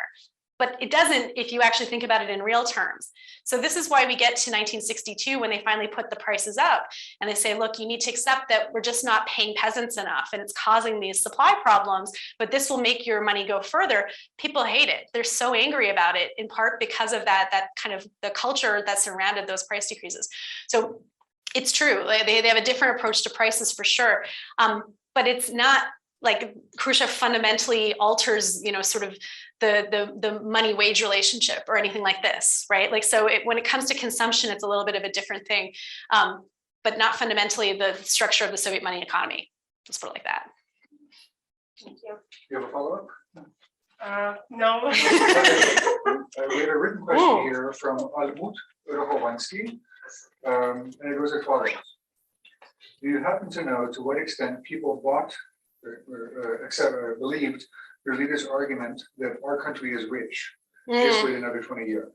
B: But it doesn't if you actually think about it in real terms. So this is why we get to 1962 when they finally put the prices up and they say, look, you need to accept that we're just not paying peasants enough and it's causing these supply problems, but this will make your money go further. People hate it. They're so angry about it in part because of that kind of the culture that surrounded those price decreases. So it's true, they have a different approach to prices for sure, but it's not like Khrushchev fundamentally alters, you know, sort of the money wage relationship or anything like this, right? Like, so when it comes to consumption, it's a little bit of a different thing, but not fundamentally the structure of the Soviet money economy. Let's put it like that.
C: Thank you.
A: You have a follow-up?
C: No.
A: We have a written question here from Almut Rohovansky, and it goes as follows. Do you happen to know to what extent people bought or believed their leader's argument that our country is rich? Just wait another 20 years.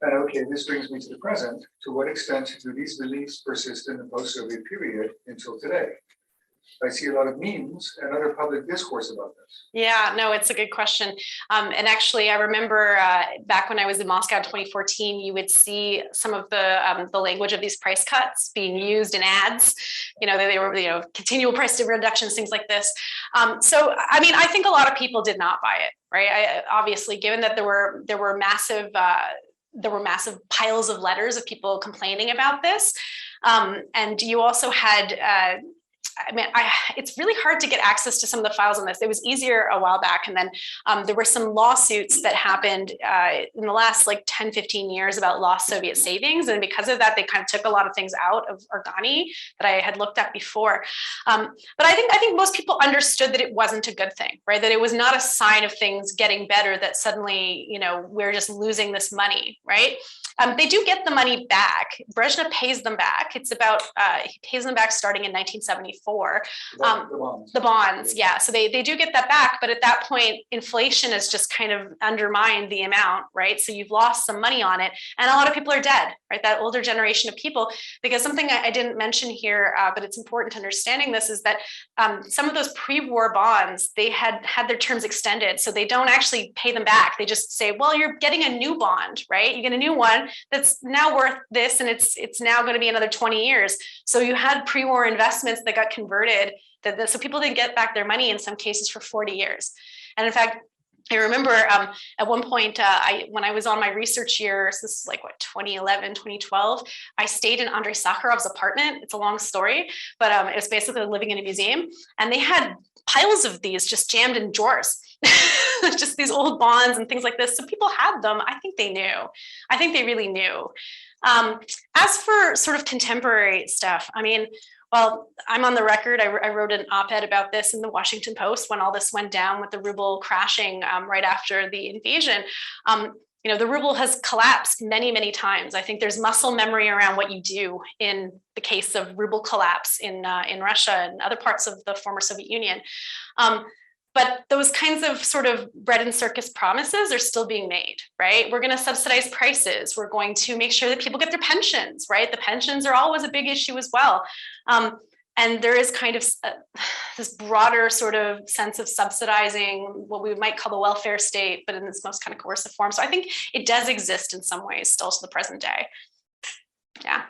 A: And okay, this brings me to the present. To what extent do these beliefs persist in the post-Soviet period until today? I see a lot of memes and other public discourse about this.
B: Yeah, no, it's a good question. And actually, I remember back when I was in Moscow in 2014, you would see some of the language of these price cuts being used in ads. You know, they were, you know, continual price reductions, things like this. So, I mean, I think a lot of people did not buy it, right? Obviously, given that there were massive piles of letters of people complaining about this, and you also had. I mean, it's really hard to get access to some of the files on this. It was easier a while back. And then there were some lawsuits that happened in the last like 10, 15 years about lost Soviet savings. And because of that, they kind of took a lot of things out of Organi that I had looked at before. But I think most people understood that it wasn't a good thing, right? That it was not a sign of things getting better, that suddenly, you know, we're just losing this money, right? They do get the money back. Brezhnev pays them back. It's about, he pays them back starting in 1974. The bonds, yeah. So they do get that back, but at that point, inflation has just kind of undermined the amount, right? So you've lost some money on it. And a lot of people are dead, right? That older generation of people, because something I didn't mention here, but it's important to understanding this, is that some of those pre-war bonds, they had their terms extended. So they don't actually pay them back. They just say, well, you're getting a new bond, right? You get a new one that's now worth this, and it's now going to be another 20 years. So you had pre-war investments that got converted, so people didn't get back their money in some cases for 40 years. And in fact, I remember at one point when I was on my research year, so this is like what, 2011, 2012, I stayed in Andrei Sakharov's apartment. It's a long story, but it was basically living in a museum, and they had piles of these just jammed in drawers. Just these old bonds and things like this. So people had them. I think they knew. I think they really knew. As for sort of contemporary stuff, I mean, well, I'm on the record. I wrote an op-ed about this in the Washington Post when all this went down with the ruble crashing right after the invasion. You know, the ruble has collapsed many, many times. I think there's muscle memory around what you do in the case of ruble collapse in Russia and other parts of the former Soviet Union. But those kinds of sort of bread and circus promises are still being made, right? We're going to subsidize prices. We're going to make sure that people get their pensions, right? The pensions are always a big issue as well. And there is kind of this broader sort of sense of subsidizing what we might call the welfare state, but in its most kind of coercive form. So I think it does exist in some ways still to the present day. Yeah.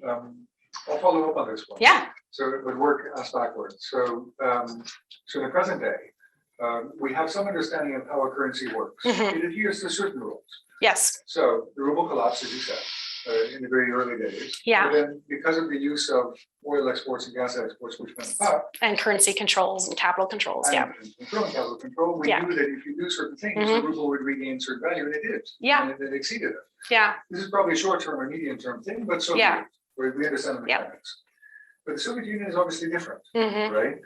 A: I'll follow up on this one.
B: Yeah.
A: So it would work as backwards. So, so in the present day, we have some understanding of how a currency works. It adheres to certain rules.
B: Yes.
A: So the ruble collapsed, as you said, in the very early days.
B: Yeah.
A: But then because of the use of oil exports and gas exports, which went up.
B: And currency controls and capital controls.
A: And
B: Yeah.
A: capital control, we knew that if you do certain things, the ruble would regain certain value, and it did.
B: Yeah.
A: And it exceeded it.
B: Yeah.
A: This is probably a short-term or medium-term thing, but so
B: Yeah.
A: we understand the mechanics. But the Soviet Union is obviously different, right?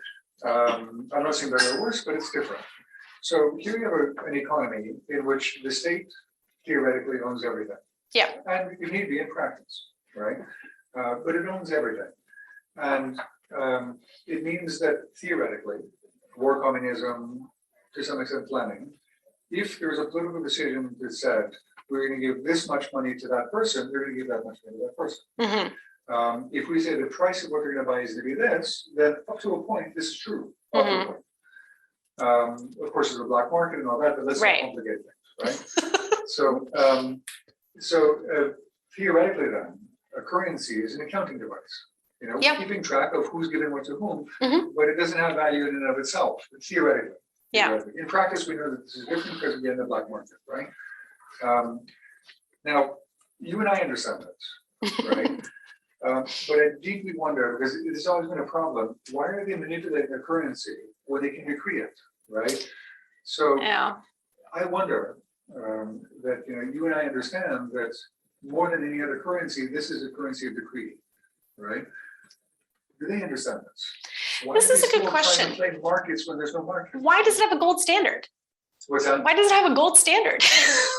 A: I'm not saying better or worse, but it's different. So here you have an economy in which the state theoretically owns everything.
B: Yeah.
A: And it need be in practice, right? But it owns everything. And it means that theoretically, war communism, to some extent planning, if there's a political decision that said, we're going to give this much money to that person, they're going to give that much money to that person. If we say the price of what they're going to buy is going to be this, then up to a point, this is true. Up to a point. Of course, there's a black market and all that, but let's not complicate things, right? So theoretically, then, a currency is an accounting device. You know, keeping track of who's giving what to whom, but it doesn't have value in and of itself. Theoretically. In practice, we know that this is different because we get in the black market, right? Now, you and I understand this, right? But I deeply wonder, because it has always been a problem, why are they manipulating a currency when they can decree it, right? So I wonder that you and I understand that more than any other currency, this is a currency of decree, right? Do they understand this?
B: This is a good question.
A: Why play markets when there's no market?
B: Why does it have a gold standard?
A: What's that?
B: Why does it have a gold standard?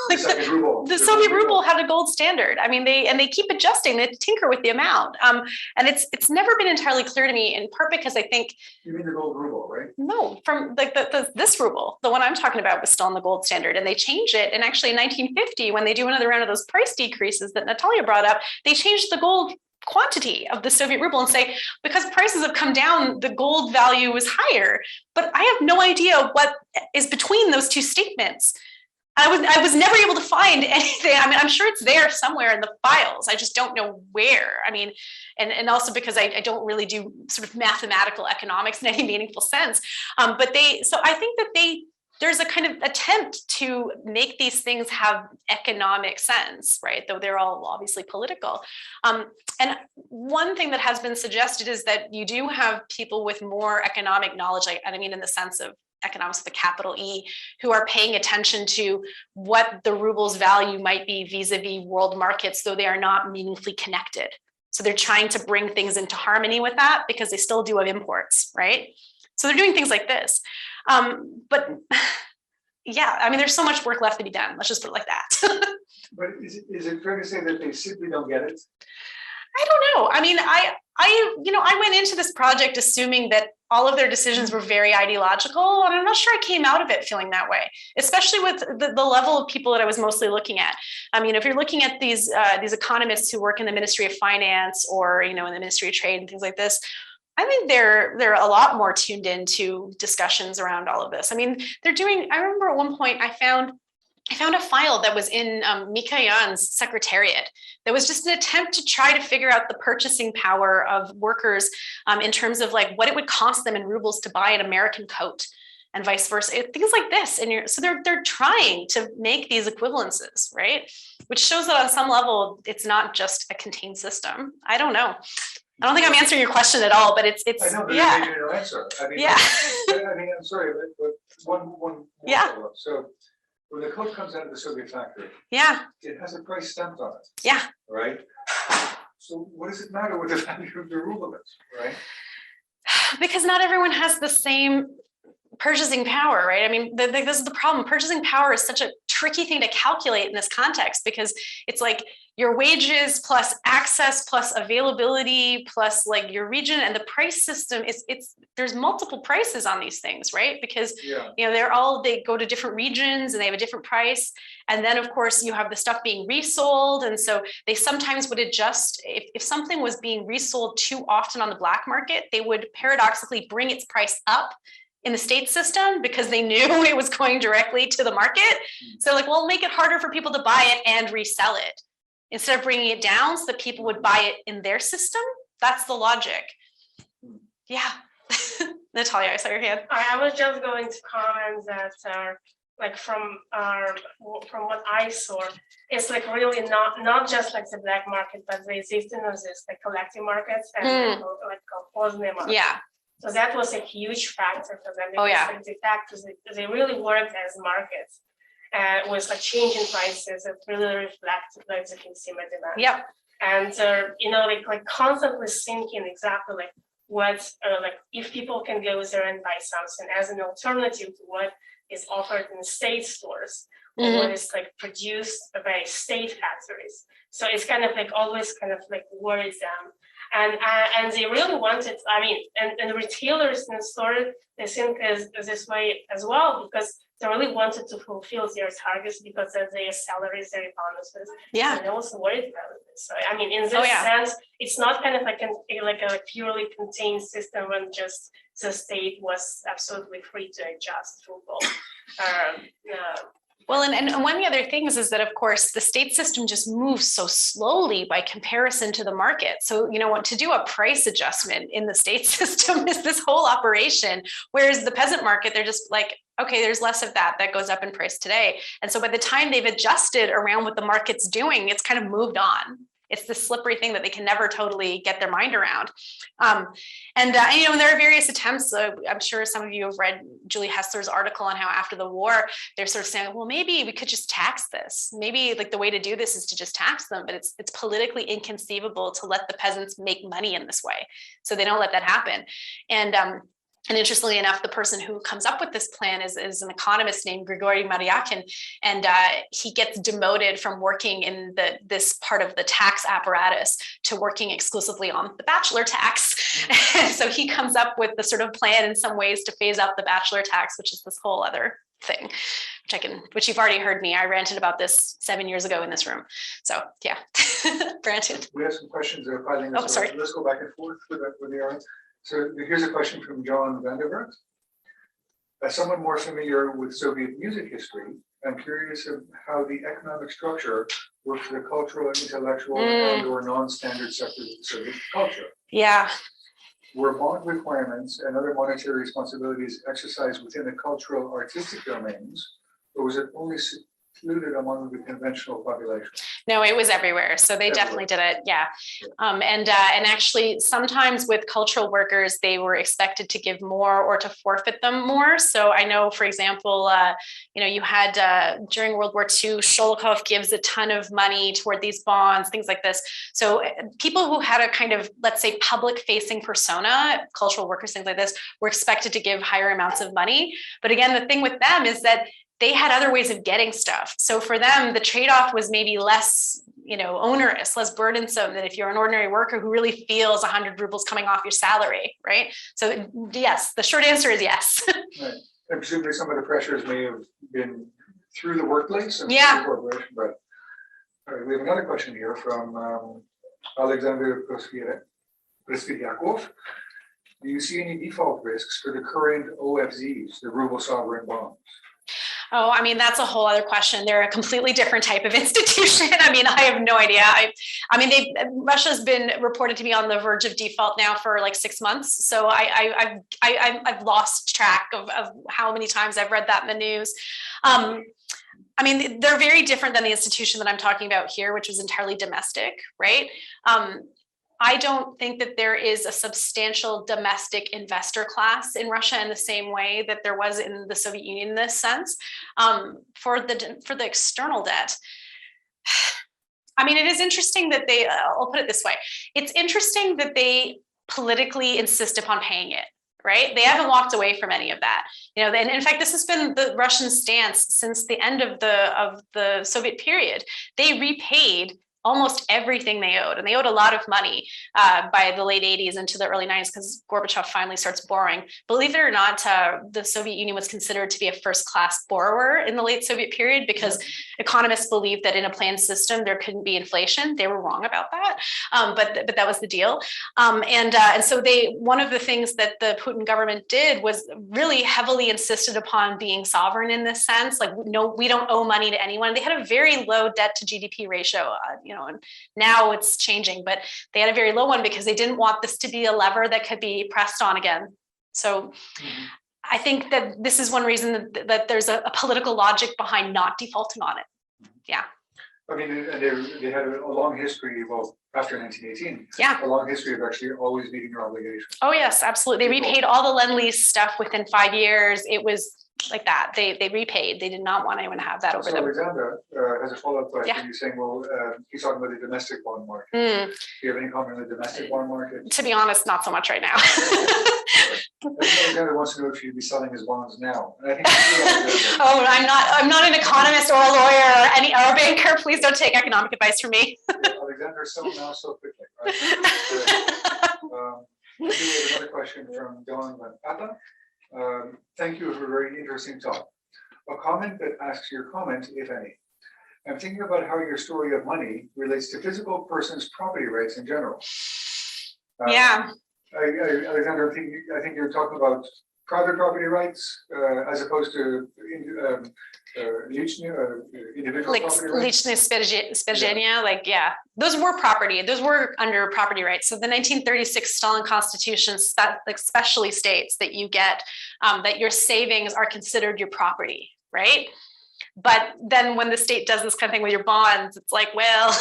A: Like the
B: Soviet ruble had a gold standard. I mean, they keep adjusting, they tinker with the amount. And it's never been entirely clear to me, in part because I think.
A: You mean the gold ruble, right?
B: No, from like this ruble, the one I'm talking about was still on the gold standard, and they changed it. And actually in 1950, when they do another round of those price decreases that Natalia brought up, they changed the gold quantity of the Soviet ruble and say, because prices have come down, the gold value is higher. But I have no idea what is between those two statements. I was never able to find anything. I mean, I'm sure it's there somewhere in the files. I just don't know where. I mean, and also because I don't really do sort of mathematical economics in any meaningful sense. So I think that there's a kind of attempt to make these things have economic sense, right? Though they're all obviously political. And one thing that has been suggested is that you do have people with more economic knowledge, and I mean in the sense of economics with a capital E, who are paying attention to what the ruble's value might be vis-a-vis world markets, though they are not meaningfully connected. So they're trying to bring things into harmony with that because they still do have imports, right? So they're doing things like this. But yeah, I mean, there's so much work left to be done. Let's just put it like that.
A: But is it fair to say that they simply don't get it?
B: I don't know. I mean, I went into this project assuming that all of their decisions were very ideological, and I'm not sure I came out of it feeling that way, especially with the level of people that I was mostly looking at. I mean, if you're looking at these economists who work in the Ministry of Finance or, in the Ministry of Trade and things like this, I think they're a lot more tuned into discussions around all of this. I mean, I remember at one point I found a file that was in Mikhail's secretariat that was just an attempt to try to figure out the purchasing power of workers in terms of like what it would cost them in rubles to buy an American coat and vice versa. Things like this. So they're trying to make these equivalences, right? Which shows that on some level, it's not just a contained system. I don't know. I don't think I'm answering your question at all, but it's
A: I know, but
B: yeah.
A: you made no answer. I mean,
B: yeah.
A: I mean, I'm sorry, but one
B: yeah.
A: follow-up. So when the coat comes out of the Soviet factory,
B: yeah,
A: it has a price stamped on it.
B: Yeah.
A: Right? So what does it matter what the value of the ruble is, right?
B: Because not everyone has the same purchasing power, right? I mean, this is the problem. Purchasing power is such a tricky thing to calculate in this context because it's like your wages plus access plus availability plus like your region and the price system there's multiple prices on these things, right? Because you know they go to different regions and they have a different price. And then of course you have the stuff being resold. And so they sometimes would adjust if something was being resold too often on the black market, they would paradoxically bring its price up in the state system because they knew it was going directly to the market. So like, we'll make it harder for people to buy it and resell it instead of bringing it down so that people would buy it in their system. That's the logic. Yeah. Natalia, I saw your hand.
C: I was just going to comment that like from what I saw, it's like really not just like the black market, but the existence of this like collective markets and like colposne market.
B: Yeah.
C: So that was a huge factor for them. Because, like, the fact is they really worked as markets with like changing prices that really reflected like the consumer demand.
B: Yep.
C: And you know, like constantly thinking exactly like what like if people can go there and buy something as an alternative to what is offered in state stores or what is like produced by state factories. So it's kind of like always kind of like worries them. And they really wanted, I mean, and the retailers in the store, they think is this way as well, because they really wanted to fulfill their targets because of their salaries, their bonuses.
B: Yeah.
C: And they also worried about this. So, I mean, in this sense, it's not kind of like a purely contained system when just the state was absolutely free to adjust ruble.
B: Well, and one of the other things is that, of course, the state system just moves so slowly by comparison to the market. So, you know, what to do a price adjustment in the state system is this whole operation, whereas the peasant market, they're just like, okay, there's less of that goes up in price today. And so by the time they've adjusted around what the market's doing, it's kind of moved on. It's this slippery thing that they can never totally get their mind around. You know, there are various attempts. I'm sure some of you have read Julie Hessler's article on how after the war, they're sort of saying, well, maybe we could just tax this. Maybe like the way to do this is to just tax them, but it's politically inconceivable to let the peasants make money in this way. So they don't let that happen. And interestingly enough, the person who comes up with this plan is an economist named Grigory Maryakin, and he gets demoted from working in this part of the tax apparatus to working exclusively on the bachelor tax. And so he comes up with the sort of plan in some ways to phase out the bachelor tax, which is this whole other thing, which you've already heard me. I ranted about this 7 years ago in this room. So yeah, granted.
D: We have some questions that are piling up.
B: Oh, sorry.
D: Let's go back and forth with the audience. So here's a question from John Vanderbilt. As someone more familiar with Soviet music history, I'm curious of how the economic structure works for the cultural, intellectual, and or non-standard sectors of the Soviet culture.
B: Yeah.
D: Were bond requirements and other monetary responsibilities exercised within the cultural artistic domains, or was it only secluded among the conventional population?
B: No, it was everywhere. So they definitely did it. Yeah. And actually sometimes with cultural workers, they were expected to give more or to forfeit them more. So I know, for example, you know, you had during World War II, Sholokhov gives a ton of money toward these bonds, things like this. So people who had a kind of, let's say, public facing persona, cultural workers, things like this, were expected to give higher amounts of money. But again, the thing with them is that they had other ways of getting stuff. So for them, the trade-off was maybe less, you know, onerous, less burdensome than if you're an ordinary worker who really feels 100 rubles coming off your salary, right? So yes, the short answer is yes.
D: Right. And presumably some of the pressures may have been through the workplace and
B: Yeah.
D: through the corporation, but all right, we have another question here from Alexander Prosviryakov. Do you see any default risks for the current OFZs, the ruble sovereign bonds?
B: Oh, I mean, that's a whole other question. They're a completely different type of institution. I mean, I have no idea. I mean, Russia's been reported to be on the verge of default now for like 6 months. So I've lost track of how many times I've read that in the news. I mean, they're very different than the institution that I'm talking about here, which was entirely domestic, right? I don't think that there is a substantial domestic investor class in Russia in the same way that there was in the Soviet Union in this sense. For the external debt, I mean, it is interesting that I'll put it this way. It's interesting that they politically insist upon paying it, right? They haven't walked away from any of that. You know, and in fact, this has been the Russian stance since the end of the Soviet period. They repaid almost everything they owed. And they owed a lot of money by the late 80s into the early 90s because Gorbachev finally starts borrowing. Believe it or not, the Soviet Union was considered to be a first-class borrower in the late Soviet period because economists believed that in a planned system, there couldn't be inflation. They were wrong about that, but that was the deal. And so one of the things that the Putin government did was really heavily insisted upon being sovereign in this sense. Like, no, we don't owe money to anyone. They had a very low debt to GDP ratio, and now it's changing, but they had a very low one because they didn't want this to be a lever that could be pressed on again. So I think that this is one reason that there's a political logic behind not defaulting on it. Yeah.
D: I mean, they had a long history, well, after 1918,
B: yeah,
D: a long history of actually always meeting their obligations.
B: Oh yes, absolutely. They repaid all the Lend-Lease stuff within 5 years. It was like that. They repaid. They did not want anyone to have that over
D: So
B: them.
D: Alexandra has a follow-up question.
B: Yeah.
D: You're saying, well, he's talking about the domestic bond market. Do you have any comment on the domestic bond market?
B: To be honest, not so much right now.
D: Alexandra wants to know if you'd be selling his bonds now. And I think
B: Oh, I'm not an economist or a lawyer or a banker. Please don't take economic advice from me.
D: Alexandra, sell now so quickly, right? We have another question from Don Van Papa. Thank you for a very interesting talk. A comment that asks your comment, if any. I'm thinking about how your story of money relates to physical persons' property rights in general.
B: Yeah.
D: Alexander, I think you're talking about private property rights as opposed to individual
B: Like
D: property rights.
B: liczne spojrzenia, like, yeah, those were property. Those were under property rights. So the 1936 Stalin Constitution especially states that you get that your savings are considered your property, right? But then when the state does this kind of thing with your bonds, it's like, well,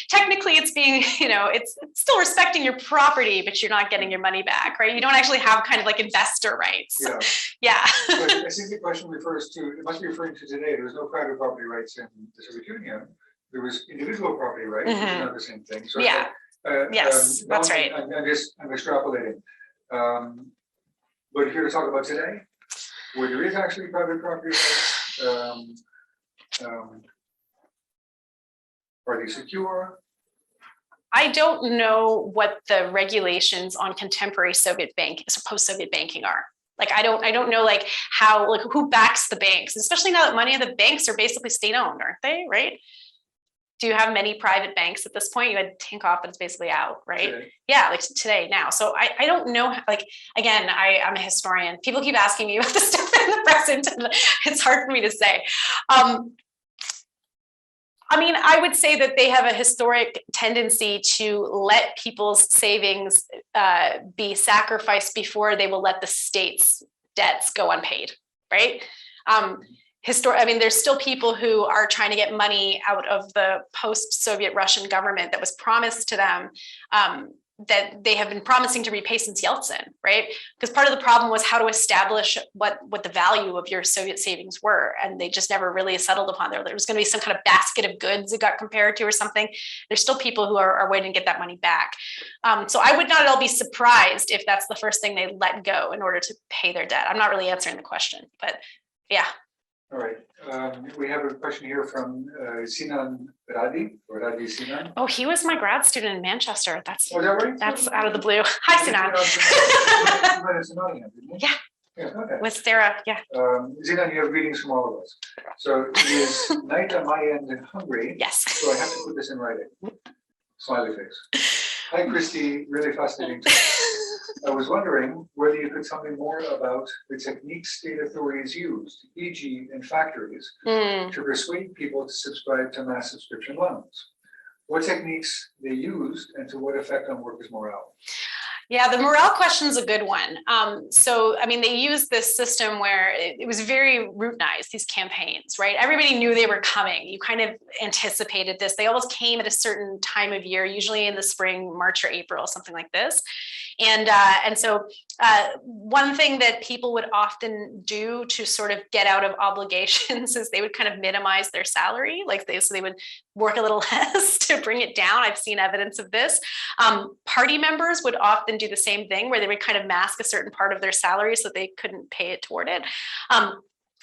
B: technically it's being, it's still respecting your property, but you're not getting your money back, right? You don't actually have kind of like investor rights.
D: Yeah.
B: Yeah.
D: But I think the question refers to, it must be referring to today, there was no private property rights in the Soviet Union. There was individual property rights, which is not the same thing. So
B: yeah. Yes, that's right.
D: I'm extrapolating. But here to talk about today, where there is actually private property rights, are they secure?
B: I don't know what the regulations on contemporary Soviet post-Soviet banking are. Like, I don't know like how, like who backs the banks, especially now that many of the banks are basically state-owned, aren't they? Right? Do you have many private banks at this point? You had Tinkoff, but it's basically out, right?
D: Today.
B: Yeah, like today now. So I don't know, like, again, I'm a historian. People keep asking me about this stuff in the present, and it's hard for me to say. I mean, I would say that they have a historic tendency to let people's savings be sacrificed before they will let the state's debts go unpaid, right? I mean, there's still people who are trying to get money out of the post-Soviet Russian government that was promised to them, that they have been promising to repay since Yeltsin, right? Because part of the problem was how to establish what the value of your Soviet savings were, and they just never really settled upon there. There was going to be some kind of basket of goods it got compared to or something. There's still people who are waiting to get that money back. So I would not at all be surprised if that's the first thing they let go in order to pay their debt. I'm not really answering the question, but yeah.
D: All right. We have a question here from Sinan Radi, or Radi Sinan.
B: Oh, he was my grad student in Manchester. That's
D: Oh, is that right?
B: that's out of the blue. Hi, Sinan. Yeah.
D: Yeah, okay.
B: With Sarah, yeah.
D: Sinan, you have greetings from all of us. So it is night on my end in Hungary.
B: Yes.
D: So I have to put this in writing. Smiley face. Hi, Kristy. Really fascinating. I was wondering whether you could tell me more about the techniques state authorities used, e.g. in factories, to persuade people to subscribe to mass subscription loans. What techniques they used and to what effect on workers' morale?
B: Yeah, the morale question is a good one. So, I mean, they used this system where it was very routinized, these campaigns, right? Everybody knew they were coming. You kind of anticipated this. They always came at a certain time of year, usually in the spring, March or April, something like this. And so one thing that people would often do to sort of get out of obligations is they would kind of minimize their salary. So they would work a little less to bring it down. I've seen evidence of this. Party members would often do the same thing, where they would kind of mask a certain part of their salary so they couldn't pay it toward it.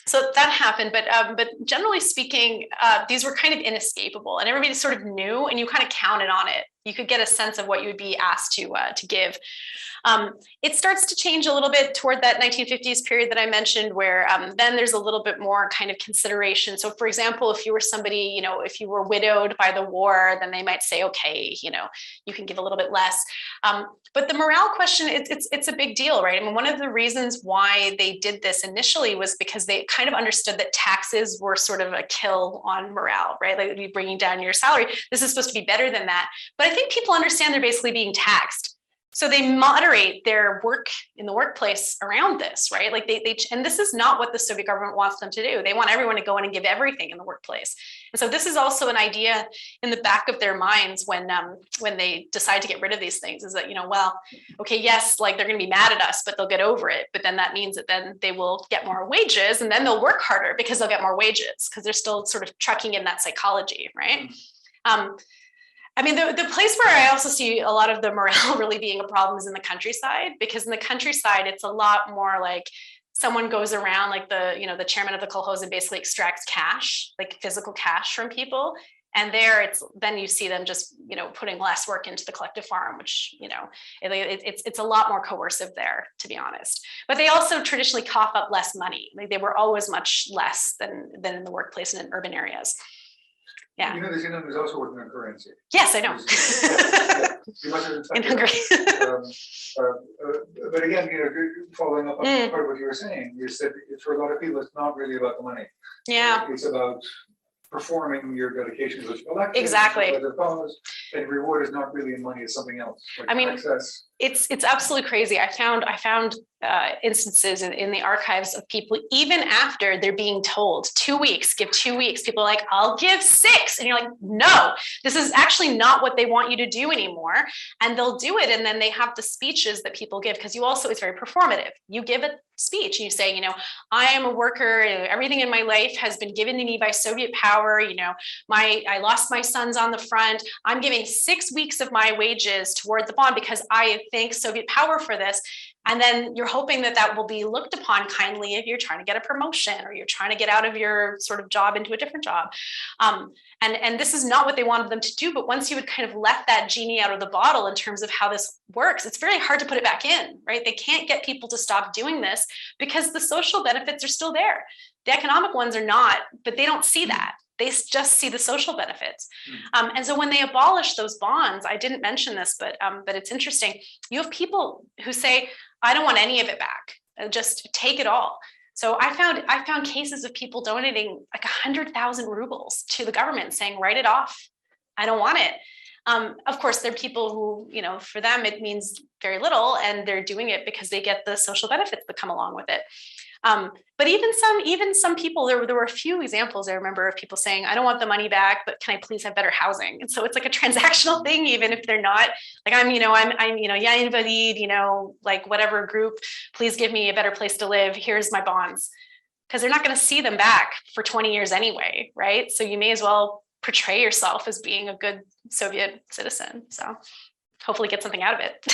B: So that happened, but generally speaking, these were kind of inescapable, and everybody sort of knew, and you kind of counted on it. You could get a sense of what you would be asked to give. It starts to change a little bit toward that 1950s period that I mentioned, where then there's a little bit more kind of consideration. So, for example, if you were somebody, if you were widowed by the war, then they might say, okay, you can give a little bit less. But the morale question, it's a big deal, right? I mean, one of the reasons why they did this initially was because they kind of understood that taxes were sort of a kill on morale, right? Like, you'd be bringing down your salary. This is supposed to be better than that. But I think people understand they're basically being taxed. So they moderate their work in the workplace around this, right? Like and this is not what the Soviet government wants them to do. They want everyone to go in and give everything in the workplace. And so this is also an idea in the back of their minds when they decide to get rid of these things, is that, well, okay, yes, like they're going to be mad at us, but they'll get over it. But then that means that then they will get more wages, and then they'll work harder because they'll get more wages, because they're still sort of trucking in that psychology, right? I mean, the place where I also see a lot of the morale really being a problem is in the countryside, because in the countryside, it's a lot more like someone goes around, like the chairman of the kolkhoz, and basically extracts cash, like physical cash from people. And then you see them just, putting less work into the collective farm, which, it's a lot more coercive there, to be honest. But they also traditionally cough up less money. Like, they were always much less than in the workplace and in urban areas. Yeah.
D: The Zimbabwe is also working on currency.
B: Yes, I know. In Hungary.
D: But again, following up on part of what you were saying, you said for a lot of people, it's not really about the money.
B: Yeah.
D: It's about performing your dedication to the collective.
B: Exactly.
D: The cause, and reward is not really in money; it's something else. Like
B: I mean,
D: access.
B: It's absolutely crazy. I found instances in the archives of people, even after they're being told 2 weeks, give 2 weeks, people are like, I'll give 6. And you're like, no, this is actually not what they want you to do anymore. And they'll do it. And then they have the speeches that people give, because it's very performative. You give a speech and you say, I am a worker. Everything in my life has been given to me by Soviet power. I lost my sons on the front. I'm giving 6 weeks of my wages toward the bond because I thank Soviet power for this. And then you're hoping that will be looked upon kindly if you're trying to get a promotion, or you're trying to get out of your sort of job into a different job. And this is not what they wanted them to do. But once you would kind of let that genie out of the bottle in terms of how this works, it's very hard to put it back in, right? They can't get people to stop doing this because the social benefits are still there. The economic ones are not, but they don't see that. They just see the social benefits. And so when they abolish those bonds, I didn't mention this, but it's interesting. You have people who say, I don't want any of it back. Just take it all. So I found cases of people donating like 100,000 rubles to the government, saying, write it off. I don't want it. Of course, there are people who, for them, it means very little, and they're doing it because they get the social benefits that come along with it. But even some people, there were a few examples I remember of people saying, I don't want the money back, but can I please have better housing? And so it's like a transactional thing, even if they're not like, I'm invalid, like whatever group, please give me a better place to live. Here's my bonds. Because they're not going to see them back for 20 years anyway, right? So you may as well portray yourself as being a good Soviet citizen. So hopefully get something out of it.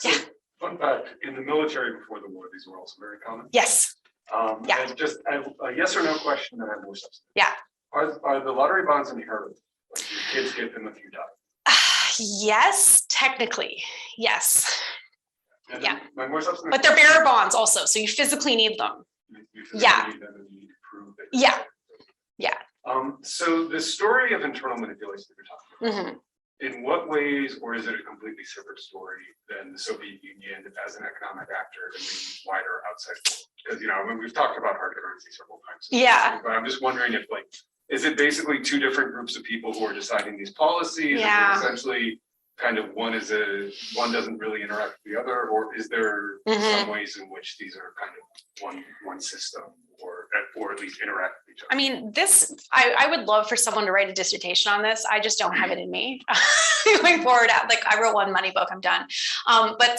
B: Yeah.
E: Fun fact, in the military before the war, these were also very common.
B: Yes. Yeah.
E: And just a yes or no question that I have more substance.
B: Yeah.
E: Are the lottery bonds inherited? Like, your kids get them if you die?
B: Yes, technically, yes.
E: And
B: Yeah.
E: My more substance.
B: But they're bearer bonds also, so you physically need them.
E: You physically
B: Yeah.
E: need them and you need to prove that.
B: Yeah. Yeah.
E: So the story of internal manipulation that you're talking about, in what ways, or is it a completely separate story than the Soviet Union as an economic actor in the wider outside world? Because, we've talked about hard currency several times.
B: Yeah.
E: But I'm just wondering if, is it basically two different groups of people who are deciding these policies?
B: Yeah.
E: Is it essentially kind of one doesn't really interact with the other, or is there some ways in which these are kind of one system, or at least interact with each other?
B: I mean, I would love for someone to write a dissertation on this. I just don't have it in me. Going forward, I wrote one money book, I'm done. But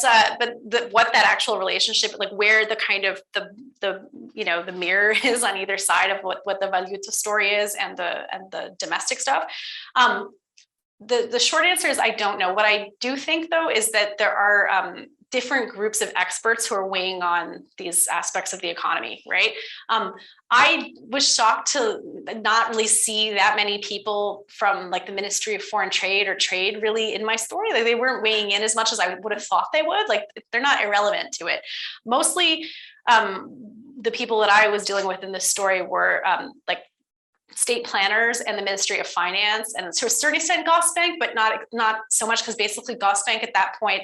B: what that actual relationship, like where the kind of the mirror is on either side of what the valuta story is and the domestic stuff. The short answer is I don't know. What I do think, though, is that there different groups of experts who are weighing on these aspects of the economy, right? I was shocked to not really see that many people from like the Ministry of Foreign Trade or Trade really in my story. Like they weren't weighing in as much as I would have thought they would. Like they're not irrelevant to it. Mostly the people that I was dealing with in this story were like state planners and the Ministry of Finance, and to a certain extent Gosbank, but not so much, because basically Gosbank at that point,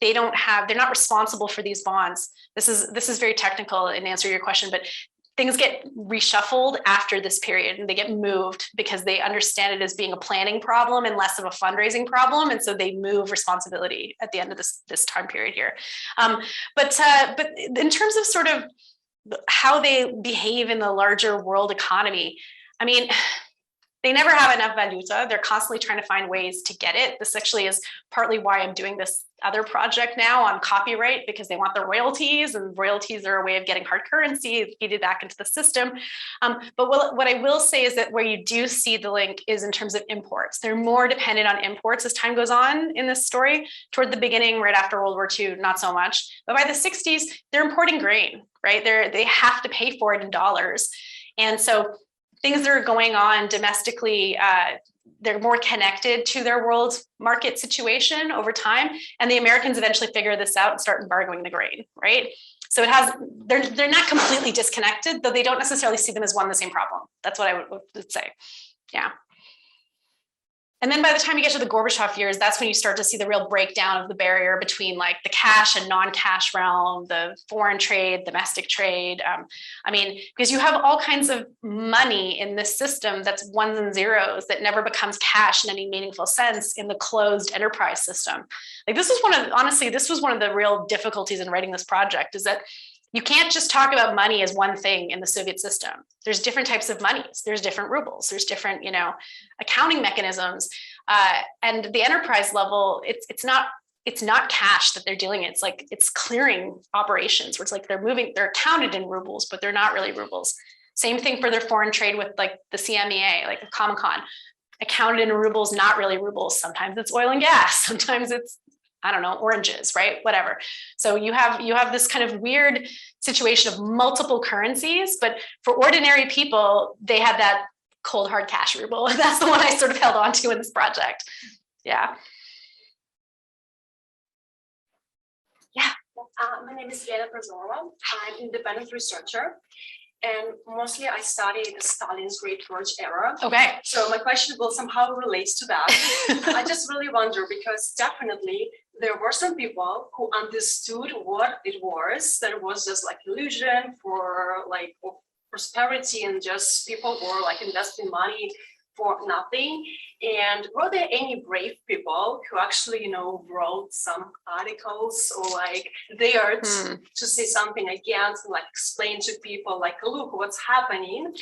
B: they're not responsible for these bonds. This is very technical in answer to your question, but things get reshuffled after this period and they get moved because they understand it as being a planning problem and less of a fundraising problem. And so they move responsibility at the end of this time period here. But in terms of sort of how they behave in the larger world economy, I mean, they never have enough valuta. They're constantly trying to find ways to get it. This actually is partly why I'm doing this other project now on copyright, because they want the royalties, and royalties are a way of getting hard currency feeded back into the system. But what I will say is that where you do see the link is in terms of imports. They're more dependent on imports as time goes on in this story. Toward the beginning, right after World War II, not so much. But by the 60s, they're importing grain, right? They have to pay for it in dollars. And so things that are going on domestically, they're more connected to their world market situation over time. And the Americans eventually figure this out and start embargoing the grain, right? So they're not completely disconnected, though they don't necessarily see them as one and the same problem. That's what I would say, yeah. And then by the time you get to the Gorbachev years, that's when you start to see the real breakdown of the barrier between like the cash and non-cash realm, the foreign trade, domestic trade. I mean, because you have all kinds of money in this system that's ones and zeros that never becomes cash in any meaningful sense in the closed enterprise system. Like this was one of the real difficulties in writing this project, is that you can't just talk about money as one thing in the Soviet system. There's different types of monies. There's different rubles. There's different, accounting mechanisms. And the enterprise level, it's not cash that they're dealing in. It's clearing operations where it's like they're counted in rubles, but they're not really rubles. Same thing for their foreign trade with like the CMEA, like the Comecon, accounted in rubles, not really rubles. Sometimes it's oil and gas. Sometimes it's, I don't know, oranges, right? Whatever. So you have this kind of weird situation of multiple currencies, but for ordinary people, they had that cold hard cash ruble. And that's the one I sort of held on to in this project. Yeah. Yeah.
F: My name is Lena Prozorova. I'm an independent researcher. And mostly I studied Stalin's Great Purge era.
B: Okay.
F: So my question will somehow relates to that. I just really wonder, because definitely there were some people who understood what it was, that it was just like illusion for like prosperity, and just people were like investing money for nothing. And were there any brave people who actually, wrote some articles or like dared to say something against and like explain to people like, look, what's happening?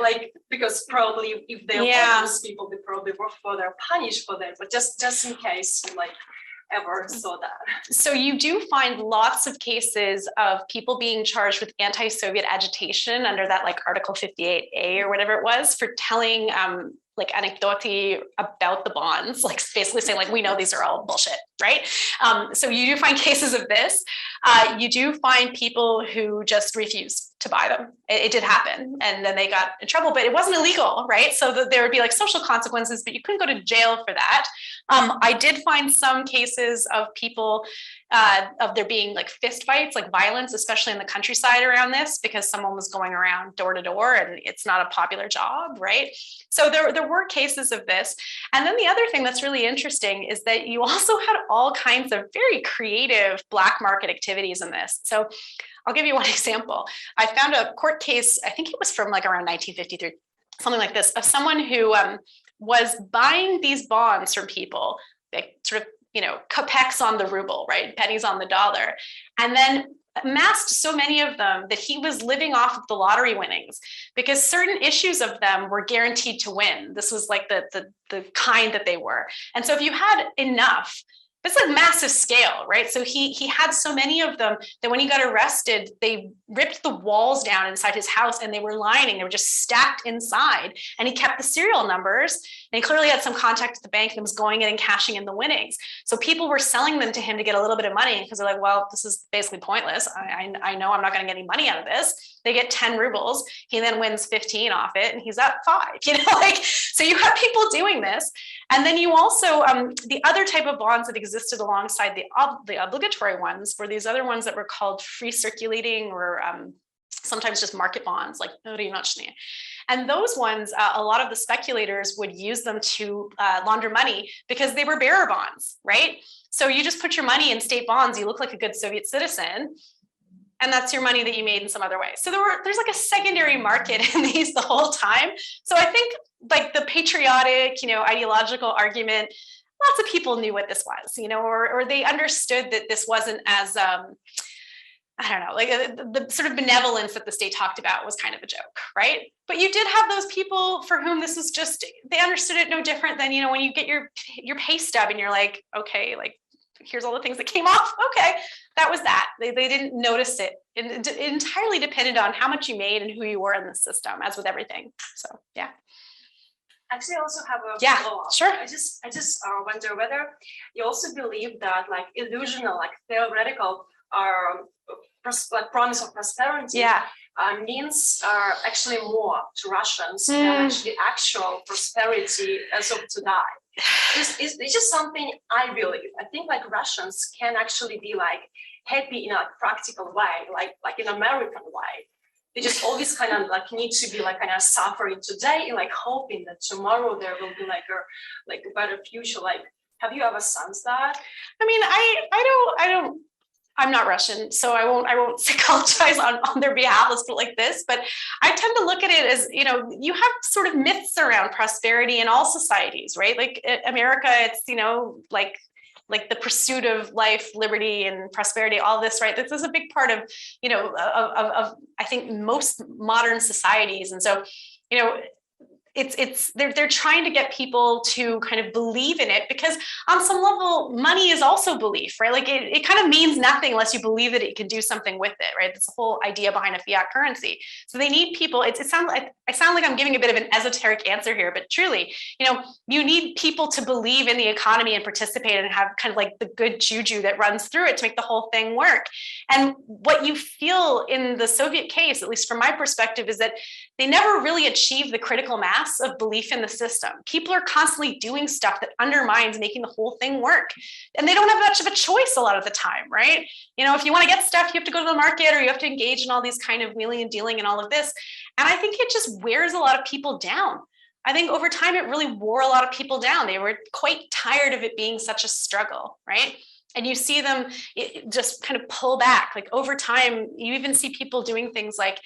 F: Like, because probably if they were those people, they probably were further punished for that. But just in case, like, ever saw that.
B: So you do find lots of cases of people being charged with anti-Soviet agitation under that like Article 58A or whatever it was, for telling like anecdote about the bonds, like basically saying like, we know these are all bullshit, right? So you do find cases of this. You do find people who just refuse to buy them. It did happen, and then they got in trouble, but it wasn't illegal, right? So there would be like social consequences, but you couldn't go to jail for that. I did find some cases of people of there being like fist fights, like violence, especially in the countryside around this, because someone was going around door to door and it's not a popular job, right? So there were cases of this. And then the other thing that's really interesting is that you also had all kinds of very creative black market activities in this. So I'll give you one example. I found a court case, I think it was from like around 1953, something like this, of someone who was buying these bonds from people, like sort of, kopecks on the ruble, right? Pennies on the dollar. And then amassed so many of them that he was living off of the lottery winnings, because certain issues of them were guaranteed to win. This was like the kind that they were. And so if you had enough, It's a massive scale, right? So he had so many of them that when he got arrested, they ripped the walls down inside his house and they were lining, they were just stacked inside. And he kept the serial numbers, and he clearly had some contact at the bank and was going in and cashing in the winnings. So people were selling them to him to get a little bit of money because they're like, well, this is basically pointless. I know I'm not going to get any money out of this. They get 10 rubles. He then wins 15 off it and he's at 5, so you have people doing this. And then you also, the other type of bonds that existed alongside the obligatory ones were these other ones that were called free circulating or sometimes just market bonds, like Redistribution. And those ones, a lot of the speculators would use them to launder money because they were bearer bonds, right? So you just put your money in state bonds, you look like a good Soviet citizen, and that's your money that you made in some other way. So there's like a secondary market in these the whole time. So I think like the patriotic, ideological argument, lots of people knew what this was, or they understood that this wasn't as, I don't know, like the sort of benevolence that the state talked about was kind of a joke, right? But you did have those people for whom this was just, they understood it no different than, when you get your pay stub and you're like, okay, like, here's all the things that came off. Okay, that was that. They didn't notice it. It entirely depended on how much you made and who you were in the system, as with everything. So, yeah.
F: Actually, I also have a
B: follow-up. Sure.
F: I just wonder whether you also believe that like illusional, like theoretical, like promise of prosperity means actually more to Russians than actually actual prosperity as of today. It's just something I believe. I think like Russians can actually be like happy in a practical way, like in American way. They just always kind of like need to be like kind of suffering today and like hoping that tomorrow there will be like a better future. Like, have you ever sensed that?
B: I mean, I don't. I'm not Russian, so I won't psychologize on their behalf. Let's put it like this. But I tend to look at it as, you have sort of myths around prosperity in all societies, right? Like America, it's, like the pursuit of life, liberty, and prosperity, all this, right? This is a big part of, of I think most modern societies. And so, they're trying to get people to kind of believe in it, because on some level, money is also belief, right? Like it kind of means nothing unless you believe that it can do something with it, right? That's the whole idea behind a fiat currency. So they need people. I sound like I'm giving a bit of an esoteric answer here, but truly, you need people to believe in the economy and participate and have kind of like the good juju that runs through it to make the whole thing work. And what you feel in the Soviet case, at least from my perspective, is that they never really achieved the critical mass of belief in the system. People are constantly doing stuff that undermines making the whole thing work. And they don't have much of a choice a lot of the time, right? If you want to get stuff, you have to go to the market, or you have to engage in all these kind of wheeling and dealing and all of this. And I think it just wears a lot of people down. I think over time, it really wore a lot of people down. They were quite tired of it being such a struggle, right? And you see them just kind of pull back. Like over time, you even see people doing things like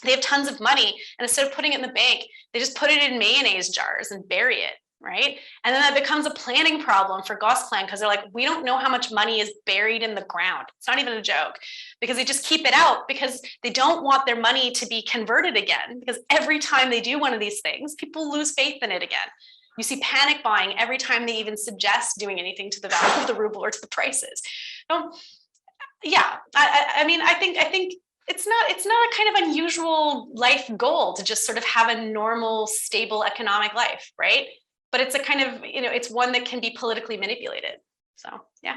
B: they have tons of money, and instead of putting it in the bank, they just put it in mayonnaise jars and bury it, right? And then that becomes a planning problem for Gosplan, because they're like, we don't know how much money is buried in the ground. It's not even a joke, because they just keep it out because they don't want their money to be converted again, because every time they do one of these things, people lose faith in it again. You see panic buying every time they even suggest doing anything to the value of the ruble or to the prices. So, yeah, I mean, I think it's not a kind of unusual life goal to just sort of have a normal, stable economic life, right? But it's a kind of, it's one that can be politically manipulated. So, yeah.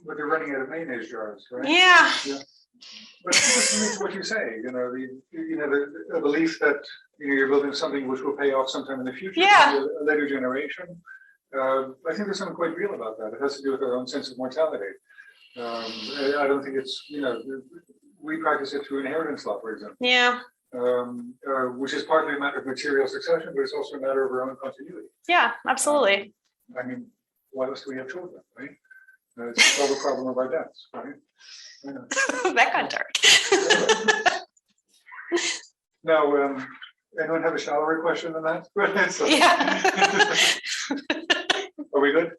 D: But they're running out of mayonnaise jars, right?
B: Yeah.
D: But it's what you say, the belief that you're building something which will pay off sometime in the future, a later generation. I think there's something quite real about that. It has to do with our own sense of mortality. I don't think it's, we practice it through inheritance law, for example.
B: Yeah.
D: Which is partly a matter of material succession, but it's also a matter of our own continuity.
B: Yeah, absolutely.
D: I mean, why else do we have children, right? It's a solve the problem of our deaths, right? Yeah.
B: That got dark.
D: Now, anyone have a shallower question than that?
B: Yeah.
D: Are we good?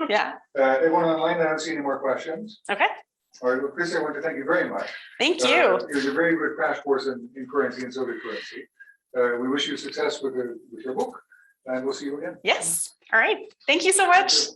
B: Yeah.
D: Everyone online, I don't see any more questions.
B: Okay.
D: All right, well, Kristy, I want to thank you very much.
B: Thank you.
D: It was a very good crash course in currency and Soviet currency. We wish you success with your book, and we'll see you again.
B: Yes. All right. Thank you so much.